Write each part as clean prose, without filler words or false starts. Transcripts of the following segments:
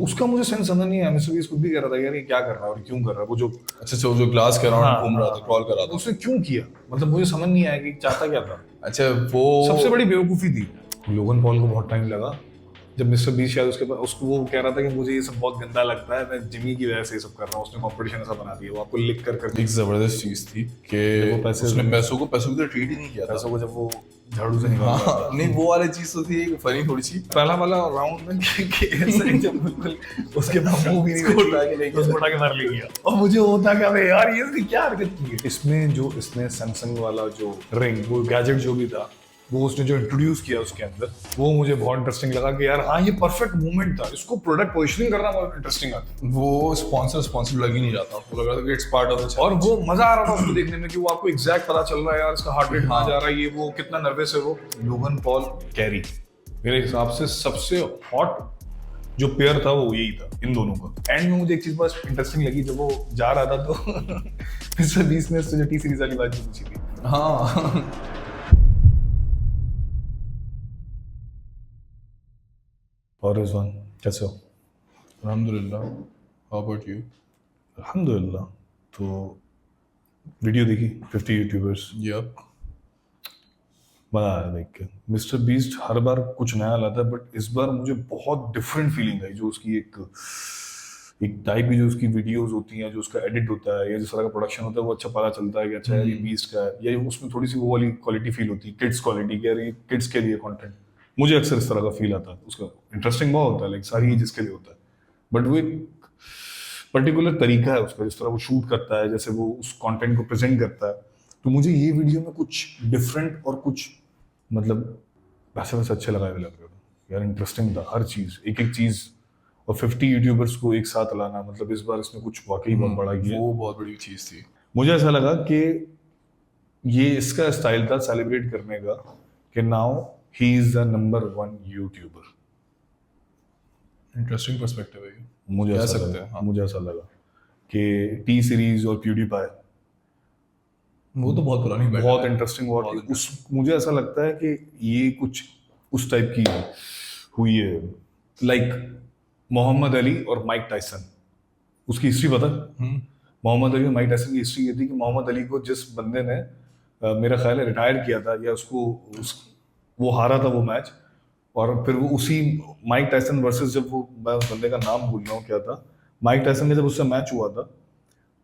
उसका मुझे सेंस समझ नहीं आया। मिस्टर बीस्ट खुद भी कह रहा था यार ये क्या कर रहा है और क्यों कर रहा है, वो जो अच्छा जो ग्लास के अराउंड घूम रहा था, क्रॉल कर रहा था, उसने क्यों किया, मतलब मुझे समझ नहीं आया कि चाहता क्या था। अच्छा वो सबसे बड़ी बेवकूफी थी। लोगन पॉल को बहुत टाइम लगा जब मिस्टर बीस्ट शायद उसके पास उसको वो कह रहा था कि मुझे ये सब बहुत गंदा लगता है, मैं जिमी की वजह से ये सब कर रहा हूँ, उसने कंपटीशन ऐसा बना दिया, वो आपको लिख कर एक जबरदस्त चीज थी कि वो पैसे उसने पैसों की तो ट्रीट ही नहीं किया था। पैसों को जब वो झाड़ू से निकाल रहा हाँ नहीं वो वाली चीज तो थी फनी थोड़ी सी। पहला वाला राउंड में कि ऐसे जब बिल्कुल उसके पास मुंह भी नहीं उसको उठा के ले गया। उसको उठा के मार ले गया और मुझे होता कि अबे यार ये इसने क्या हरकत की है। इसमें जो इसने सैमसंग वाला जो रिंग वो गैजेट जो भी था वो उसने जो इंट्रोड्यूस किया उसके अंदर वो मुझे बहुत इंटरेस्टिंग लगा कि यार हाँ ये परफेक्ट मूवमेंट था, इसको प्रोडक्ट पोजिशनिंग करना बहुत इंटरेस्टिंग आता। वो स्पॉन्सर लग ही नहीं रहा था, वो लग रहा था कि इट्स पार्ट ऑफ द और वो मजा आ रहा था उसको देखने में कि वो आपको एग्जैक्ट पता चल रहा है यार इसका हार्ट रेट कहाँ जा रहा है, ये वो कितना नर्वस है वो। लोगन पॉल कैरी मेरे हिसाब से सबसे हॉट जो पेयर था वो यही था इन दोनों का। एंड में मुझे एक चीज बस इंटरेस्टिंग लगी, जब वो जा रहा था तो मिस्टर बीस्ट ने उससे जो टी सीरीज वाली बात जो पूछी थी। हाँ और रिजवान कैसे हो? अल्हम्दुलिल्लाह, हाउ अबाउट यू? अल्हम्दुलिल्लाह। तो वीडियो देखी 50 यूट्यूबर्स, यप मजा आया देख के। मिस्टर बीस्ट हर बार कुछ नया लाता है बट इस बार मुझे बहुत डिफरेंट फीलिंग आई। जो उसकी एक टाइप की जो उसकी वीडियोस होती हैं, जो उसका एडिट होता है या जिस तरह का प्रोडक्शन होता है वो अच्छा पता चलता है कि अच्छा यार ये बीस्ट का है, या उसमें थोड़ी सी वो वाली क्वालिटी फील होती है, किड्स क्वालिटी की, यार ये किड्स के लिए कंटेंट। मुझे अक्सर इस तरह का फील आता है। उसका इंटरेस्टिंग बहुत होता है, लाइक सारी एजेस के लिए होता है, बट वो एक पर्टिकुलर तरीका है उसका, जिस तरह वो शूट करता है, जैसे वो उस कंटेंट को प्रेजेंट करता है। तो मुझे ये वीडियो में कुछ डिफरेंट और कुछ मतलब वैसे वैसे अच्छे लगाए हुए लग रहे थे यार। इंटरेस्टिंग था हर चीज, एक एक चीज। और 50 यूट्यूबर्स को एक साथ लाना, मतलब इस बार इसने कुछ वाकई बहुत बड़ा किया। वो बहुत बड़ी चीज थी। मुझे ऐसा लगा कि ये इसका स्टाइल था सेलिब्रेट करने का कि now he is the number 1 YouTuber. Interesting perspective है ये। मुझे कह ऐसा सकते लगा हैं, हाँ। मुझे ऐसा लगा कि टी सीरीज और प्यूडीपाई वो तो बहुत पुरानी बैटल बहुत है। इंटरेस्टिंग बहुत हुआ। उस मुझे ऐसा लगता है कि ये कुछ उस टाइप की हुई है, लाइक मोहम्मद अली और माइक टाइसन। उसकी हिस्ट्री पता है? मोहम्मद अली और माइक टाइसन की हिस्ट्री ये थी कि मोहम्मद अली को जिस बंदे ने मेरा ख्याल है रिटायर किया था, या वो हारा था वो मैच, और फिर वो उसी माइक टाइसन वर्सेस, जब वो मैं उस बंदे का नाम भूल रहा हूँ क्या था, माइक टाइसन में जब उससे मैच हुआ था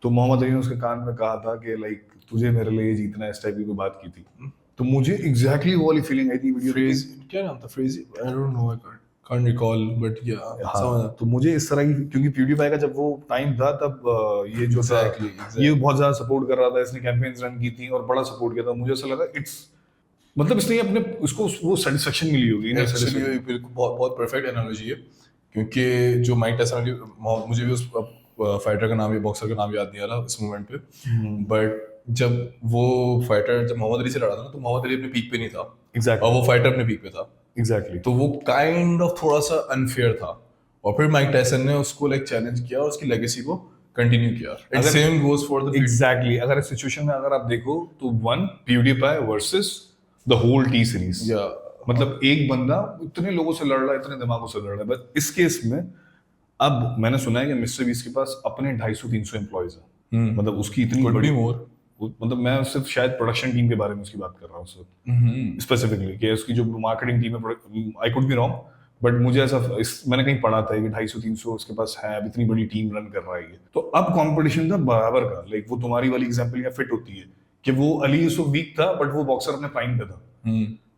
तो मोहम्मद अली ने उसके कान में कहा था कि लाइक तुझे मेरे लिए जीतना है, इस टाइप की कोई बात की थी। तो मुझे एग्जैक्टली वो वाली फीलिंग आई थी वीडियो फ्रेज क्या नाम था? Phrase I don't know, I can't recall, but या हाँ, तो मुझे इस तरह की, क्योंकि प्यूडीपाई का जब वो टाइम था तब ये जो था Exactly. ये बहुत ज्यादा सपोर्ट कर रहा था, इसने कैंपेन्स रन की थी और बड़ा सपोर्ट किया था। मुझे ऐसा लगा इट्स मतलब इसने अपने उसको वो सेटिस्फेक्शन मिली होगी। एक्चुअली ये बिल्कुल बहुत बहुत परफेक्ट एनालॉजी है, क्योंकि जो माइक टायसन, मुझे भी उस फाइटर का नाम या बॉक्सर का नाम याद नहीं आ रहा इस मोमेंट पे, बट जब वो फाइटर जब मोहम्मद अली से लड़ा था ना, तो मोहम्मद अली अपने पीक पे नहीं था। Exactly. और वो फाइटर अपने पीक पे था। एग्जैक्टली। तो वो काइंड ऑफ थोड़ा सा अनफेयर था, और फिर माइक टायसन ने उसको लाइक चैलेंज किया और उसकी लेगेसी को कंटिन्यू किया। It same goes for the exactly. अगर इस सिचुएशन में अगर आप देखो तो one PewDiePie versus the whole T series, या मतलब एक बंदा इतने लोगों से लड़ रहा है, इतने दिमागों से लड़ रहा है। बस इस केस में अब मैंने सुना है कि मिस्टर बीस्ट के पास अपने 250-300 एम्प्लॉयज हैं, मतलब उसकी इतनी Could be बड़ी more. मतलब मैं सिर्फ शायद प्रोडक्शन टीम के बारे में उसकी बात कर रहा हूँ सर स्पेसिफिकली, कि उसकी जो मार्केटिंग टीम है, I could be wrong, but मुझे ऐसा मैंने कहीं पढ़ा था कि 250-300 उसके पास है, अब इतनी बड़ी टीम रन कर रहा है ये। तो अब कंपटीशन था बराबर का, लाइक वो तुम्हारी वाली एग्जांपल या फिट होती है कि वो अली उसको वीक था बट वो बॉक्सर अपने प्राइम पे था।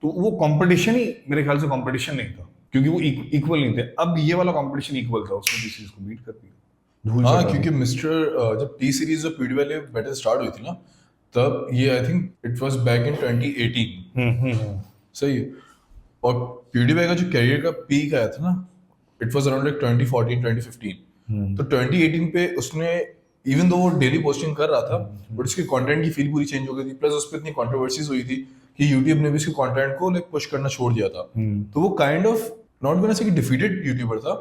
तो वो कंपटीशन ही मेरे ख्याल से कंपटीशन नहीं था, क्योंकि वो इक्वल नहीं थे। अब ये वाला कंपटीशन इक्वल था, उसने टी सीरीज को बीट कर दिया। धूल हाँ, चटा क्योंकि दी। मिस्टर जब टी सीरीज और पीडी वाले बैटल स्टार्ट हुई थी ना, तब ये I think it was back in 2018। सही है। और PewDiePie का जो करियर का पीक आया था ना, इट वाज अराउंड लाइक 2014 2015। तो 2018 पे उसने, इवन दो वो डेली पोस्टिंग कर रहा था, बट उसके कंटेंट की फील पूरी चेंज हो गई थी। प्लस उस पर इतनी कंट्रोवर्सीज हुई थी कि यूट्यूब ने भी उसके कंटेंट को लाइक पुश करना छोड़ दिया था। तो वो kind of not gonna say कि डिफीटेड यूट्यूबर था,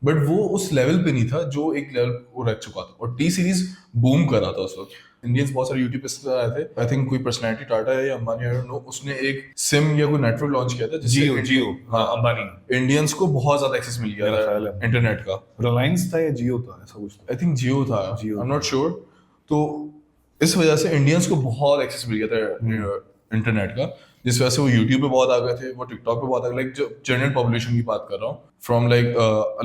बट वो उस लेवल पे नहीं था जो एक लेवल वो रह चुका था। और टी सीरीज बूम कर रहा था उस वक्त। इंडियंस बहुत सारे यूट्यूब पे आए थे, आई थिंक कोई पर्सनैलिटी टाटा है या अंबानी, आई डोंट नो, उसने एक सिम या कोई नेटवर्क लॉन्च किया था जियो हाँ अंबानी। इंडियंस को बहुत ज्यादा एक्सेस मिल गया मेरा था ख्याल है इंटरनेट का। रिलायंस था या जियो था, ऐसा कुछ था। आई थिंक जियो था, जियो आई एम नॉट श्योर। तो इस वजह से इंडियंस को बहुत एक्सेस मिल गया था इंटरनेट का, जिस वजह से वो यूट्यूब पे बहुत आ गए थे, वो टिकटॉक पे बहुत आ गए, लाइक जो जनरल पॉपुलेशन की बात कर रहा हूँ, फ्रॉम लाइक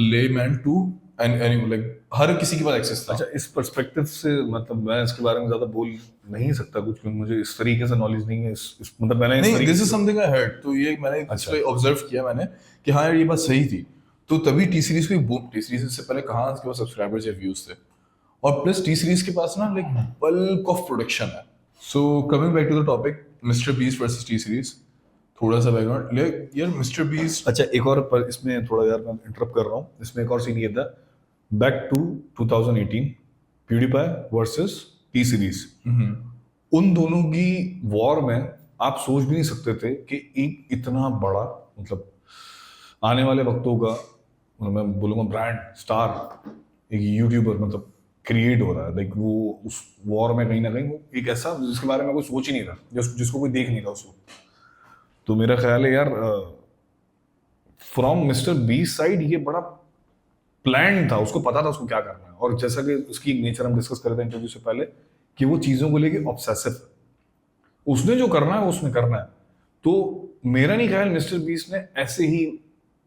ले मैन टू एनी, लाइक हर किसी के पास एक्सेस था। अच्छा, इस पर्सपेक्टिव से मतलब मैं इसके बारे में ज्यादा बोल नहीं सकता कुछ, क्योंकि मुझे इस तरीके से नॉलेज नहीं है। मतलब मैंने नहीं, this is something I heard, तो ये मैंने अच्छा। ऑब्जर्व किया मैंने कि हाँ यार ये बात सही थी। तो तभी टी सीरीज को बूम, टी सीरीज से पहले कहाँ उसके पास सब्सक्राइबर्स या व्यूज थे, और प्लस टी सीरीज के पास ना लाइक बल्क ऑफ प्रोडक्शन है। So coming back to the topic, Mister Beast versus T series, थोड़ा सा बैकग्राउंड लाइक यार मिस्टर बीस्ट। अच्छा, एक और पर इसमें थोड़ा यार मैं इंटरप्ट कर रहा हूँ, इसमें एक और सीन ये था, back to 2018 PewDiePie versus T series. उन दोनों की वॉर में आप सोच भी नहीं सकते थे कि एक इतना बड़ा मतलब आने वाले वक्तों का मतलब मैं बोलूँगा ब्रांड स्टार एक यूट्यूबर मतलब क्रिएट हो रहा है। लाइक वो उस वॉर में कहीं ना कहीं वो एक ऐसा जिसके बारे में कोई सोच ही नहीं रहा, जिसको कोई देख नहीं रहा उसको। तो मेरा ख्याल है यार फ्रॉम मिस्टर बीस्ट साइड ये बड़ा प्लान था, उसको पता था उसको क्या करना है। और जैसा कि उसकी नेचर हम डिस्कस कर रहे थे इंटरव्यू से पहले कि वो चीज़ों को लेके ऑब्सेसिव है, उसने जो करना है उसने करना है। तो मेरा नहीं ख्याल मिस्टर बीस्ट ने ऐसे ही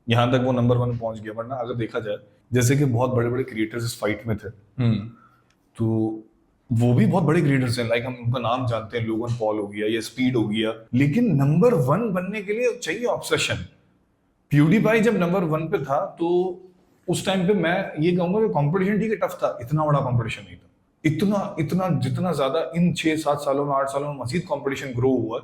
यहाँ तक वो नंबर 1 पहुंच गया, वरना अगर देखा जाए जैसे कि बहुत बड़े बड़े क्रिएटर्स इस फाइट में थे, तो वो भी बहुत बड़े क्रिएटर्स हैं, लाइक हम उनका नाम जानते हैं, लोगन पॉल हो गया या स्पीड हो गया, लेकिन नंबर 1 बनने के लिए चाहिए ऑब्सेशन। प्यूडीपाई जब नंबर 1 पे था तो उस टाइम पे मैं ये कहूंगा कि कंपटीशन ठीक है टफ था, इतना बड़ा कंपटीशन नहीं था। इतना इतना जितना ज्यादा इन 6-7 सालों में 8 सालों में मजीद कंपटीशन ग्रो हुआ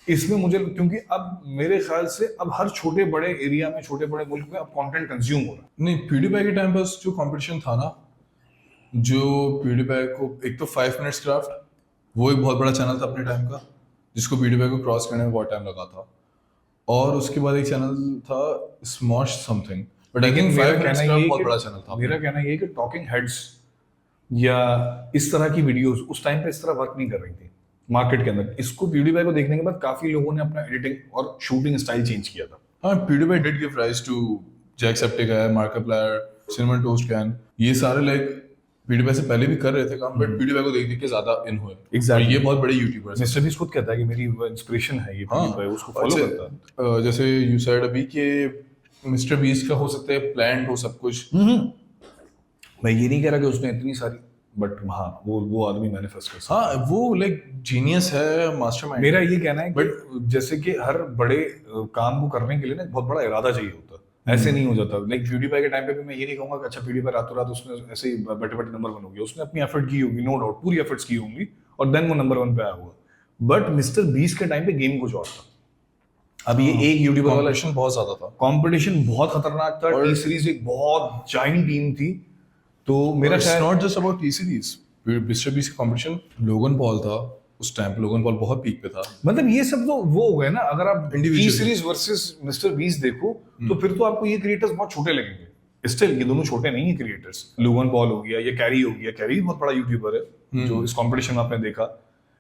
इसमें मुझे, क्योंकि अब मेरे ख्याल से अब हर छोटे बड़े एरिया में छोटे बड़े मुल्क में अब कंटेंट कंज्यूम हो रहा है। नहीं, प्यूडीपाई के टाइम पर जो कंपटीशन था ना, जो प्यूडीपाई को एक तो 5 मिनट्स क्राफ्ट, वो एक बहुत बड़ा चैनल था अपने टाइम का, जिसको प्यूडीपाई को क्रॉस करने में बहुत टाइम लगा था। और उसके बाद एक चैनल था Smosh something, but I think 5 minutes craft बहुत बड़ा चैनल था। मेरा कहना ये है कि टॉकिंग हेड्स या इस तरह की वीडियोस उस टाइम पे इस तरह वर्क नहीं कर रही थी मार्केट के अंदर। इसको प्यूडीपाई को देखने के बाद काफी लोगों ने अपना एडिटिंग और शूटिंग स्टाइल चेंज किया था। हाँ, PewDiePie did give rise to Jacksepticeye, Markiplier, Cinnamon Toast Ken, ये सारे लाइक प्यूडीपाई से पहले भी कर रहे थे काम, बट प्यूडीपाई को देख देख के ज्यादा इन हुए। Exactly. और ये बहुत बड़े यूट्यूबर्स हैं। मिस्टर बीस्ट खुद कहता है कि मेरी इंस्पिरेशन है ये प्यूडीपाई, उसको फॉलो करता है। जैसे यू सेड अभी कि मिस्टर बीस्ट का हो सकता है प्लान हो सब कुछ। मैं ये नहीं कह रहा कि उसने इतनी सारी, बट हाँ वो आदमी मैनिफेस्ट कर सकता है। हाँ, वो लाइक जीनियस है, मास्टरमाइंड। मेरा ये कहना है बट जैसे कि हर बड़े काम को करने के लिए ना बहुत बड़ा इरादा चाहिए होता है, ऐसे नहीं हो जाता। लाइक प्यूडीपाई के टाइम पे भी मैं ये नहीं कहूंगा कि अच्छा प्यूडीपाई रातों रात उसने ऐसे ही बैठे बैठे नंबर 1 हो गया, उसने अपनी एफर्ट की होगी, नो डाउट पूरी एफर्ट्स की होंगी और देन वो नंबर 1 पे आया हुआ। बट मिस्टर बीस्ट के टाइम पे गेम कुछ और था। अब ये एक यूट्यूबर वाला कंपटीशन बहुत ज्यादा था, कंपटीशन बहुत खतरनाक था। टी सीरीज एक बहुत जाइंट टीम थी, तो मेरा it's not just about T series. Mister Beast का कंपटीशन लोगन पॉल था उस टाइम पे, लोगन पॉल बहुत पीक पे था। मतलब ये सब तो वो हो गए ना, अगर आप T Individual. Series versus mister beast देखो तो फिर तो आपको ये क्रिएटर्स बहुत छोटे लगेंगे। स्टिल ये दोनों छोटे नहीं है क्रिएटर्स। लोगन पॉल हो गया या कैरी हो गया, कैरी भी बहुत बड़ा यूट्यूबर है जो इस कंपटीशन में आपने देखा,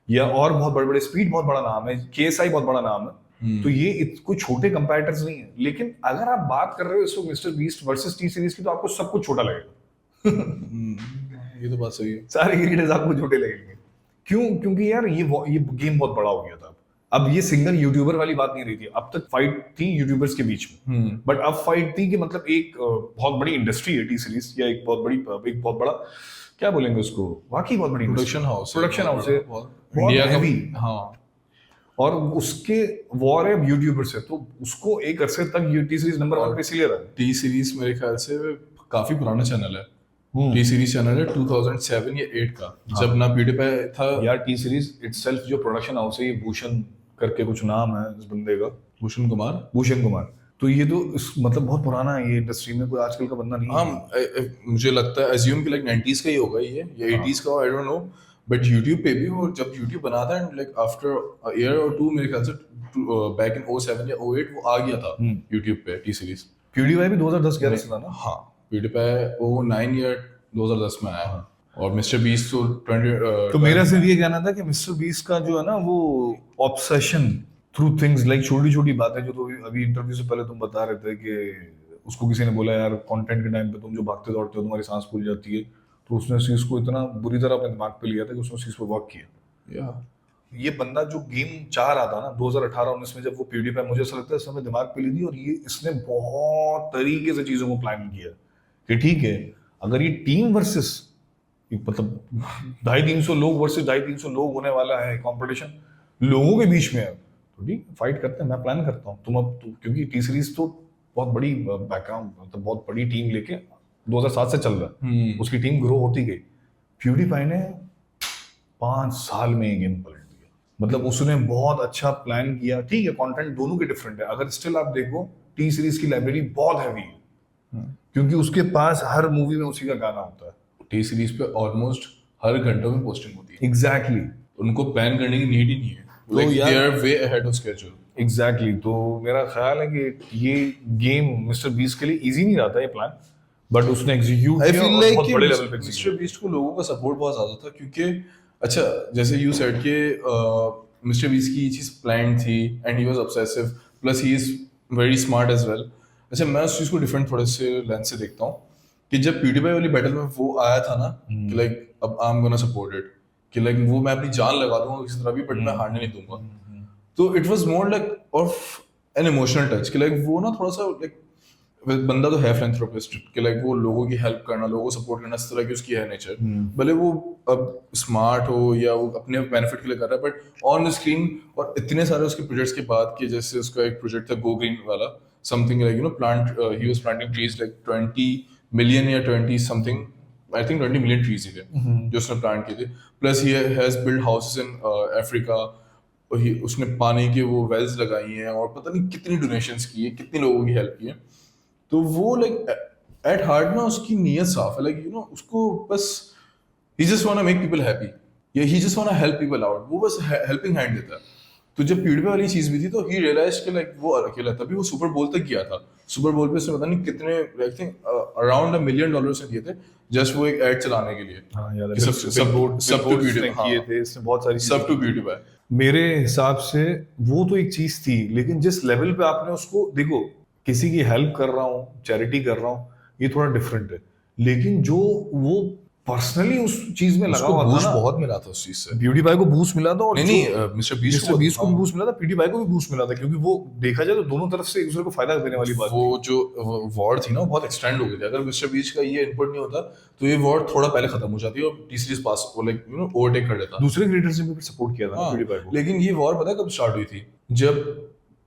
या और बहुत बड़े बड़े, स्पीड बहुत बड़ा नाम है, केएसआई बहुत बड़ा नाम है। तो ये कोई छोटे कंपैरेटर्स नहीं है। लेकिन अगर आप बात कर रहे हो इस वक्त mister Beast versus T series की, तो आपको सब कुछ छोटा लगेगा। ये तो बात सही है, सारे क्रिकेटर्स आपको छोटे लगेंगे। क्यों? क्योंकि यार ये गेम बहुत बड़ा हो गया था। अब ये सिंगल यूट्यूबर वाली बात नहीं रही थी, अब तक फाइट थी यूट्यूबर्स के बीच में, बट अब फाइट थी कि मतलब एक बहुत बड़ी इंडस्ट्री है टी सीरीज, या एक बहुत बड़ा क्या बोलेंगे उसको, वाकई बहुत बड़ी प्रोडक्शन हाउस है इंडिया का भी। हाँ, और उसके वॉर है यूट्यूबर से, तो उसको एक अरसे तक टी सीरीज नंबर 1 पे इसलिए रहा। टी सीरीज मेरे ख्याल से काफी पुराना चैनल है। टी सीरीज चैनल है 2007 या 8 का, जब ना प्यूडीपाई था यार। टी सीरीज इटसेल्फ जो प्रोडक्शन हाउस है, ये भूषण करके कुछ नाम है इस बंदे का, भूषण कुमार। तो ये तो मतलब बहुत पुराना है ये इंडस्ट्री में, कोई आजकल का बंदा नहीं है। हाँ, मुझे लगता है अज्यूम कि लाइक 90s का ही होगा ये या 80s का, I don't know. But YouTube पे भी, और जब यूट्यूब बना था लाइक आफ्टर अ ईयर और 2 मेरे ख्याल से बैक इन 07 या 08 वो आ गया था यूट्यूब पे टी सीरीज। प्यूडीपाई भी 2010-11 से था ना। हाँ, प्यूडीपाई वो 9 ईयर 2010 में आया। और मिस्टर बीस्ट तो 20 तो मेरा सिर्फ ये कहना था कि मिस्टर बीस्ट का जो है ना वो ऑब्सेशन थ्रू थिंग्स लाइक छोटी छोटी बातें जो तो अभी इंटरव्यू से पहले तुम बता रहे थे कि उसको किसी ने बोला यार कंटेंट के टाइम पे तुम जो भागते दौड़ते हो तुम्हारी सांस फूल जाती है, तो उसने उस चीज को इतना बुरी तरह अपने दिमाग पे लिया था कि उसने उस चीज पर वर्क किया। या ये बंदा जो गेम चाह रहा था ना 2018-19 में जब वो PewDiePie, मुझे ऐसा लगता है इसने दिमाग पे ली थी और ये इसने बहुत तरीके से चीजों को प्लान किया कि ठीक है अगर ये टीम वर्सेस मतलब 250-300 लोग वर्सेस 250-300 लोग होने वाला है कंपटीशन लोगों के बीच में है, तो ठीक फाइट करते हैं, मैं प्लान करता हूँ तुम अब क्योंकि टी सीरीज तो बहुत बड़ी बैकग्राउंड मतलब बहुत बड़ी टीम लेके 2007 से चल रहा है, उसकी टीम ग्रो होती गई। PewDiePie ने 5 साल में ये गेम पलट दिया, मतलब उसने बहुत अच्छा प्लान किया। ठीक है कंटेंट दोनों के डिफरेंट है, अगर स्टिल आप देखो टी सीरीज की लाइब्रेरी बहुत हैवी है क्योंकि उसके पास हर मूवी में उसी का गाना होता है। टी सीरीज पे ऑलमोस्ट हर घंटों में पोस्टिंग होती है, एग्जैक्टली उनको प्लान करने की नीड ही नहीं है, तो लाइक यार- they are way ahead of schedule. Exactly तो मेरा ख्याल है कि ये गेम मिस्टर बीस्ट के लिए इजी नहीं रहा था ये प्लान, बट उसने एग्जीक्यूट आई किया फील और लाइक बहुत कि बड़े लेवल पे मिस्टर execute बीस्ट को लोगों का सपोर्ट बहुत ज्यादा था क्योंकि अच्छा जैसे यू सेड के मिस्टर बीस्ट की ये चीज प्लान थी and he was obsessive plus he is very smart as well. अच्छा मैं उस चीज को डिफरेंट थोड़े से लेंस से देखता हूँ कि जब PewDiePie वाली बैटल में वो आया था ना कि लाइक अब I am gonna support it कि लाइक वो मैं अपनी जान लगा दूंगा किसी तरह भी बट मैं हारने नहीं दूंगा, तो it was more like of an emotional touch कि लाइक वो ना थोड़ा सा लाइक बंदा तो है फिलैंथ्रोपिस्ट कि लाइक वो लोगों की हेल्प करना लोगों को सपोर्ट करना इस तरह की उसकी है नेचर, भले वो अब स्मार्ट हो या वो अपने बेनिफिट के लिए कर रहा है बट ऑन द स्क्रीन और इतने सारे उसके प्रोजेक्ट्स के बाद कि जैसे उसका एक प्रोजेक्ट था गो ग्रीन वाला something like you know plant he was planting trees like 20 million या 20 something I think 20 million trees he थे जो उसने प्लांट किए थे, plus he has build houses in Africa, उसने पानी के वो वेल्स लगाई हैं और पता नहीं कितनी डोनेशंस की है कितनी लोगों की हेल्प की है, तो वो लाइक एट हार्ट ना उसकी नीयत साफ है, लाइक यू नो उसको बस he just want to make people happy या he just want to help people out, वो बस हेल्पिंग हैंड देता है। तो जब PewDiePie वाली चीज भी थी तो ही रियलाइज कि लाइक वो अकेला तभी वो सुपर बोल तक गया था, सुपर बोल पे उसने पता नहीं कितने आई थिंक अराउंड $1 मिलियन से दिए थे जस्ट वो एक एड चलाने के लिए। हाँ याद है, कि सब टू billboards ने PewDiePie किए थे, इसने बहुत सारी सब टू PewDiePie। मेरे हिसाब से वो तो एक चीज थी, लेकिन जिस लेवल पे आपने उसको देखो किसी की हेल्प कर रहा हूँ चैरिटी कर रहा हूँ ये थोड़ा डिफरेंट है, लेकिन जो वो पर्सनली उस चीज में लगा उसको हुआ था बूस्ट ना, बहुत मिला था उस चीज से। PewDiePie को बूस्ट मिला था और नहीं नहीं मिस्टर बीस्ट को भी बूस्ट मिला था, PewDiePie को भी बूस्ट मिला था क्योंकि वो देखा जाए तो दोनों तरफ से एक दूसरे को फायदा देने वाली बात वो जो वॉर थी ना वो बहुत एक्सटेंड हो गई थी, अगर मिस्टर बीस्ट का ये इनपुट नहीं होता तो ये वॉर थोड़ा पहले खत्म हो जाती और टी सीरीज पास वो लाइक यू नो ओवरटेक कर लेता। दूसरे क्रिएटर्स ने भी सपोर्ट किया था हाँ, PewDiePie को। लेकिन ये वॉर पता है कब स्टार्ट हुई थी, जब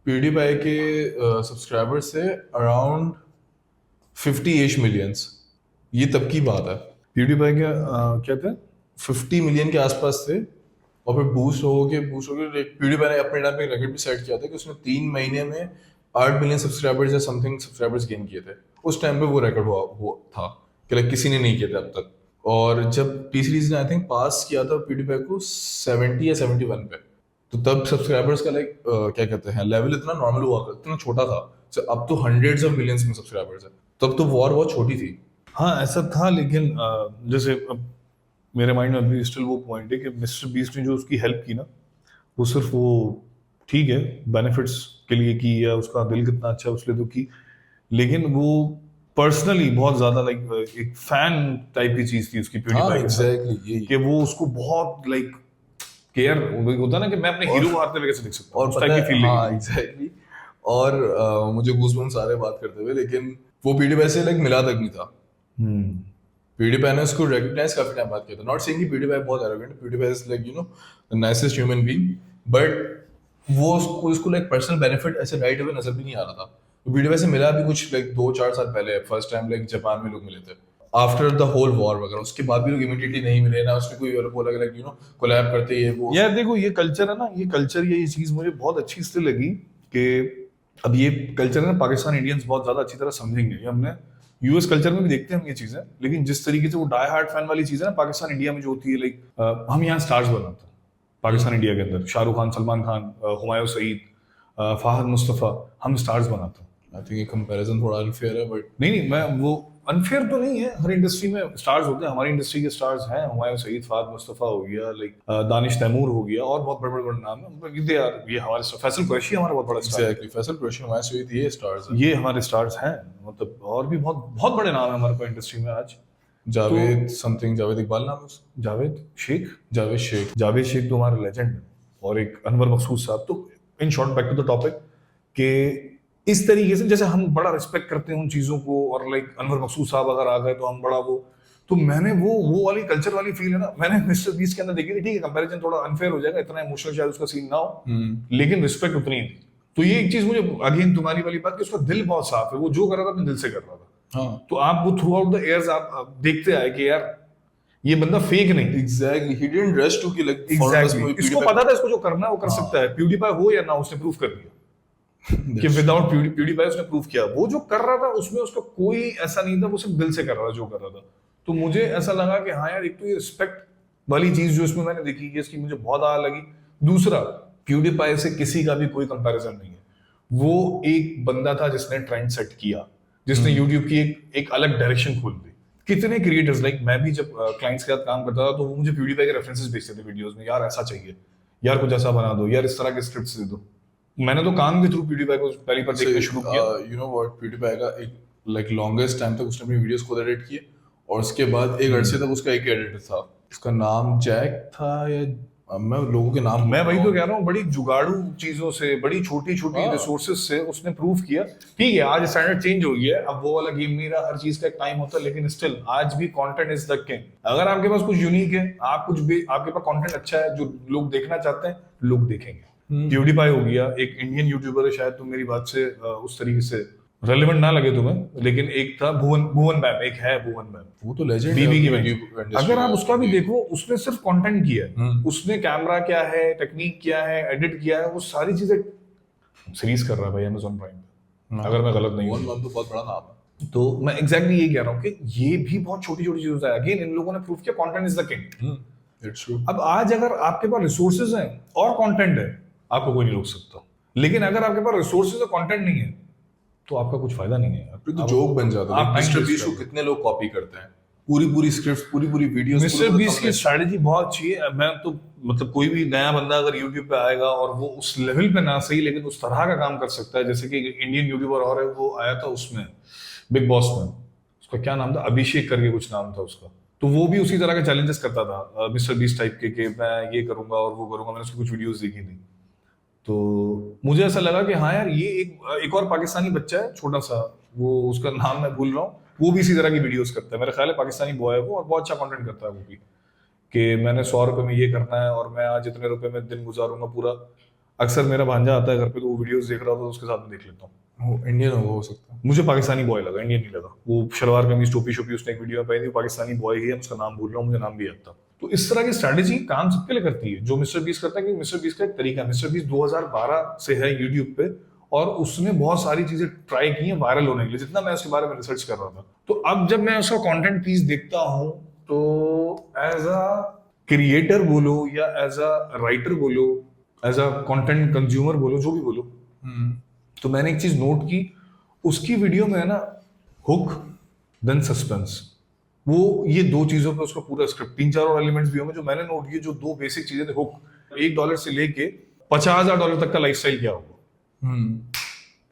PewDiePie के सब्सक्राइबर्स थे अराउंड 50-ish मिलियंस, ये तब की बात है। PewDiePie क्या थे 50 मिलियन के आसपास थे और फिर बूस्ट हो के PewDiePie ने अपने टाइम पे एक रिकॉर्ड भी सेट किया था कि उसने 3 महीने में 8 मिलियन सब्सक्राइबर्स या समथिंग सब्सक्राइबर्स गेन किए थे, उस टाइम पे वो रिकॉर्ड हुआ था कि लाइक किसी ने नहीं किया था अब तक। और जब टी सीरीज ने आई थिंक पास किया था PewDiePie को 70 या 71 पे, तो तब सब्सक्राइबर्स का लाइक क्या कहते हैं लेवल इतना नॉर्मल हुआ इतना छोटा था, so, अब तो हंड्रेड्स ऑफ मिलियंस में सब्सक्राइबर्स है, तब तो वॉर बहुत छोटी थी। हाँ ऐसा था, लेकिन जैसे अब मेरे माइंड में अभी स्टिल वो पॉइंट है कि मिस्टर बीस्ट ने जो उसकी हेल्प की ना वो सिर्फ वो ठीक है बेनिफिट्स के लिए की या उसका दिल कितना अच्छा है उसलिए तो की, लेकिन वो पर्सनली बहुत ज्यादा लाइक एक फैन टाइप की चीज थी उसकी PewDiePie के साथ, एग्जैक्टली कि वो उसको बहुत लाइक केयर होता ना कि मैं अपने हीरो को हारते हुए कैसे देख सकता हूँ और उस टाइप की फीलिंग। हाँ एग्जैक्टली, और मुझे गूज़बम्प्स आ रहे बात करते हुए, लेकिन वो PewDiePie से लाइक मिला तक नहीं था। PewDiePie ने उसको रिकॉग्नाइज काफी टाइम बाद किया था, नॉट सेइंग कि PewDiePie बहुत arrogant, PewDiePie is like you know the nicest human being, but वो उसको लाइक पर्सनल बेनिफिट ऐसे राइट अवे नजर भी नहीं आ रहा था। तो PewDiePie से मिला भी कुछ लाइक 2-4 साल पहले फर्स्ट टाइम लाइक जापान में लोग मिले थे आफ्टर द होल वॉर वगैरह, उसके बाद भी लोग इमीडिएटली नहीं मिले ना, उसने कोई और बोला लाइक यू नो कोलैब करते ये वो। यार देखो ये कल्चर है ना, ये कल्चर ये चीज मुझे बहुत अच्छी इसलिए लगी कि अब ये कल्चर है ना पाकिस्तान इंडियंस बहुत ज्यादा अच्छी तरह समझेंगे, ये हमने यूएस कल्चर में भी देखते हैं हम ये चीजें, लेकिन जिस तरीके से वो डाई हार्ड फैन वाली चीज है ना पाकिस्तान इंडिया में जो होती है लाइक हम यहाँ स्टार्स बनाते हैं पाकिस्तान इंडिया के अंदर, शाहरुख खान, सलमान खान, हुमायूं सईद, फहद मुस्तफा, हम स्टार्स बनाते हैं। आई थिंक ये कंपैरिजन थोड़ा अनफेयर है बट नहीं मैं वो अनफेयर तो नहीं है, हर इंडस्ट्री में स्टार्स होते हैं, हमारी इंडस्ट्री के स्टार्स हैं, हुमायूं सईद, फाद मुस्तफा हो गया, लाइक दानिश तैमूर हो गया, और बहुत बड़े बड़े नाम है यार। ये हमारे फैसल कुरैशी हमारा बहुत बड़ा स्टार है, एग्जैक्टली फैसल कुरैशी, हुमायूं सईद, ये स्टार्स हैं। ये हमारे स्टार्स हैं, मतलब और भी बहुत बहुत बड़े नाम है हमारे पास इंडस्ट्री में आज। जावेद समथिंग, जावेद इकबाल नाम है उसका, जावेद शेख, जावेद शेख। जावेद शेख तो हमारा लेजेंड है, और एक अनवर मकसूद साहब। तो in short back to the topic, कि इस तरीके से जैसे हम बड़ा रिस्पेक्ट करते हैं उन चीजों को, और लाइक अनवर मकसूद साहब अगर आ गए तो हम बड़ा वो, तो मैंने वो वाली कल्चर वाली फील है ना, मैंने मिस्टर बीस्ट के अंदर देखी थी। ठीक है, कंपैरिजन थोड़ा अनफेयर हो जाएगा, इतना इमोशनल शायद उसका सीन ना हो, लेकिन रिस्पेक्ट उतनी ही थी। तो ये एक चीज मुझे, अगेन तुम्हारी वाली बात, कि उसका दिल बहुत साफ है, वो जो कर रहा था अपने दिल से कर रहा था। हाँ, तो आप वो थ्रू आउट द इयर्स आप देखते आए कि यार ये बंदा फेक नहीं। Exactly, he didn't rush to कि लाइक एग्जैक्टली, इसको पता था इसको जो करना है वो कर सकता है, प्यूडीफाई हो या ना, उसने प्रूव कर दिया कि विदाउट प्यूडीफाई उसने प्रूव किया। वो जो कर रहा था उसमें उसका कोई ऐसा नहीं था, वो सिर्फ दिल से कर रहा था जो कर रहा था। तो मुझे ऐसा लगा कि हाँ यार, एक तो ये रिस्पेक्ट वाली चीज जो इसमें मैंने देखी है, इसकी मुझे बहुत आग लगी। दूसरा, प्यूडीफाई से किसी का भी कोई कंपैरिजन नहीं है। वो एक बंदा था जिसने ट्रेंड सेट किया, जिसने यूट्यूब की एक अलग डायरेक्शन खोल दी। कितने क्रिएटर्स, लाइक मैं भी जब क्लाइंट्स के साथ काम करता था तो वो मुझे प्यूडीफाई के रेफरेंसेस भेजते थे वीडियोस में, यार ऐसा चाहिए, यार कुछ ऐसा बना दो, यार इस तरह के स्क्रिप्ट्स दे दो। मैंने तो काम के थ्रू प्यूडीफाई को पहली बार देखना शुरू किया। यू नो व्हाट, प्यूडीफाई का एक लाइक लॉन्गेस्ट टाइम तक उसने अपनी वीडियोस खुद एडिट किए, और उसके बाद एक अरसे तक उसका एक एडिटर था, उसका नाम जैक था, या मैं लोगों के नाम, मैं वही तो कह रहा हूँ, बड़ी जुगाड़ू चीजों से, बड़ी छोटी छोटी रिसोर्सेज से उसने प्रूव किया। ठीक है, आज स्टैंडर्ड चेंज हो गया है, अब वो वाला गेम नहीं रहा, हर चीज का एक टाइम होता है, लेकिन स्टिल आज भी कंटेंट इज द किंग। अगर आपके पास कुछ यूनिक है, आप कुछ भी, आपके पास कंटेंट अच्छा है जो लोग देखना चाहते हैं, लोग देखेंगे। प्यूडीफाई हो गया, एक इंडियन यूट्यूबर है, शायद तुम मेरी बात से उस तरीके से रेलेवेंट ना लगे तुम्हें, लेकिन एक था भुवन मैम, एक है भुवन मैम, वो तो लेजेंड बीबी की है। अगर आप उसका भी देखो, उसने सिर्फ कंटेंट किया है, उसने कैमरा क्या है, टेक्निक क्या है, एडिट किया है, वो सारी चीजें सीरीज कर रहा है भाई अमेज़न प्राइम पे, अगर मैं गलत नहीं हूँ। भुवन मैम तो बहुत बड़ा नाम है। तो मैं एग्जैक्टली यही कह रहा हूँ कि ये भी बहुत छोटी छोटी चीजों है। अगेन इन लोगों ने प्रूव किया content is the king. It's true. अब आज अगर आपके पास रिसोर्सेज हैं और कंटेंट है, आपको कोई नहीं रोक सकता। लेकिन अगर आपके पास रिसोर्सेज और कंटेंट नहीं है, तो आपका कुछ फायदा नहीं है। फिर तो जोक बन जाता है। मिस्टर बीस्ट को कितने लोग कॉपी करते हैं, पूरी स्क्रिप्ट्स, पूरी वीडियोस। मिस्टर बीस्ट की स्ट्रेटजी बहुत अच्छी है। मैं तो मतलब कोई भी नया बंदा अगर यूट्यूब पे आएगा और वो उस लेवल पे ना सही, लेकिन उस तरह का काम कर सकता है, जैसे कि इंडियन यूट्यूबर और है, वो आया था उसमें बिग बॉस में, उसका क्या नाम था, अभिषेक करके कुछ नाम था उसका। तो वो भी उसी तरह के चैलेंजेस करता था मिस्टर बीस्ट टाइप के, कि मैं ये करूंगा और वो करूंगा। मैंने उसकी कुछ वीडियोस देखी थी, तो मुझे ऐसा लगा कि हाँ यार, ये एक और पाकिस्तानी बच्चा है छोटा सा, वो उसका नाम मैं भूल रहा हूँ, वो भी इसी तरह की वीडियोस करता है। मेरा ख्याल है पाकिस्तानी बॉय है वो, और बहुत अच्छा कंटेंट करता है वो भी, कि मैंने 100 रुपए में ये करना है और मैं आज इतने रुपए में दिन गुजारूंगा पूरा। अक्सर मेरा भांजा आता है घर पे, तो वो वीडियोस देख रहा होता है, तो उसके साथ में देख लेता हूँ। वो इंडियन हो सकता है। मुझे पाकिस्तानी बॉय लगा, इंडियन नहीं लगा। वो शलवार कमीज टोपी शोपी उसने एक वीडियो में पहनी थी, पाकिस्तानी बॉय ही है, उसका नाम भूल रहा हूँ, मुझे नाम भी याद था। तो इस तरह की स्ट्रैटेजी काम सबके लिए करती है, जो मिस्टर बीस्ट करता है। कि मिस्टर बीस्ट का एक तरीका है, मिस्टर बीस्ट 2012 से है यूट्यूब पे, और उसने बहुत सारी चीजें ट्राई की हैं वायरल होने के लिए, जितना मैं उसके बारे में रिसर्च कर रहा था। तो अब जब मैं उसका कंटेंट पीस देखता हूँ, तो एज अ क्रिएटर बोलो या एज अ राइटर बोलो, एज अ कंटेंट कंज्यूमर बोलो, जो भी बोलो, तो मैंने एक चीज नोट की उसकी वीडियो में है ना, हुक देन सस्पेंस, वो ये दो चीजों पे उसका पूरा स्क्रिप्ट, 3-4 और एलिमेंट्स भी होंगे जो मैंने नोट किए, जो दो बेसिक चीजें थे। हुक, $1 से लेके $50,000 तक का लाइफस्टाइल क्या होगा,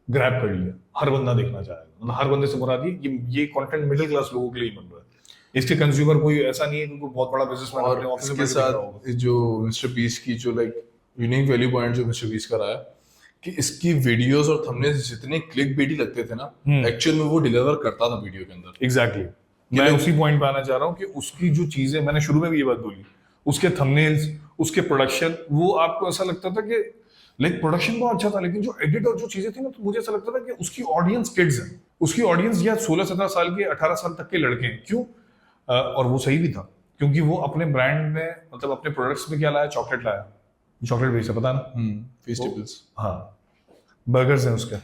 ग्रैब कर लिया, हर बंदा देखना चाहेगा। मतलब हर बंदे से मुराद ये कंटेंट मिडिल क्लास लोगों के लिए ही बन रहा है। इसके कंज्यूमर कोई ऐसा नहीं है कि कोई बहुत बड़ा बिजनेसमैन अपने ऑफिस में इसके साथ जो मिस्टर बीस्ट की जो लाइक यूनिक वैल्यू पॉइंट जो मिस्टर बीस्ट का रहा है, कि इसकी वीडियोस और थंबनेल्स जितने क्लिक बेटी लगते थे ना, एक्चुअल में वो डिलीवर करता था वीडियो के अंदर। एग्जैक्टली, मैं उसी पॉइंट पे आना चाह रहा हूँ कि उसकी जो चीजें, मैंने शुरू में भी ये बात बोली, उसके थंबनेल्स, उसके प्रोडक्शन, वो आपको ऐसा लगता था कि लाइक प्रोडक्शन बहुत अच्छा था, लेकिन जो एडिट और जो चीजें थी ना, तो मुझे ऐसा लगता था कि उसकी ऑडियंस किड्स है, उसकी ऑडियंस या 16-17 साल के, 18 साल तक के लड़के हैं। क्यों? और वो सही भी था, क्योंकि वो अपने ब्रांड में, मतलब अपने प्रोडक्ट्स में क्या लाया, चॉकलेट लाया, चॉकलेट बेचा, पता ना, फेस्टिवल्स, हाँ, बर्गर्स हैं उसके,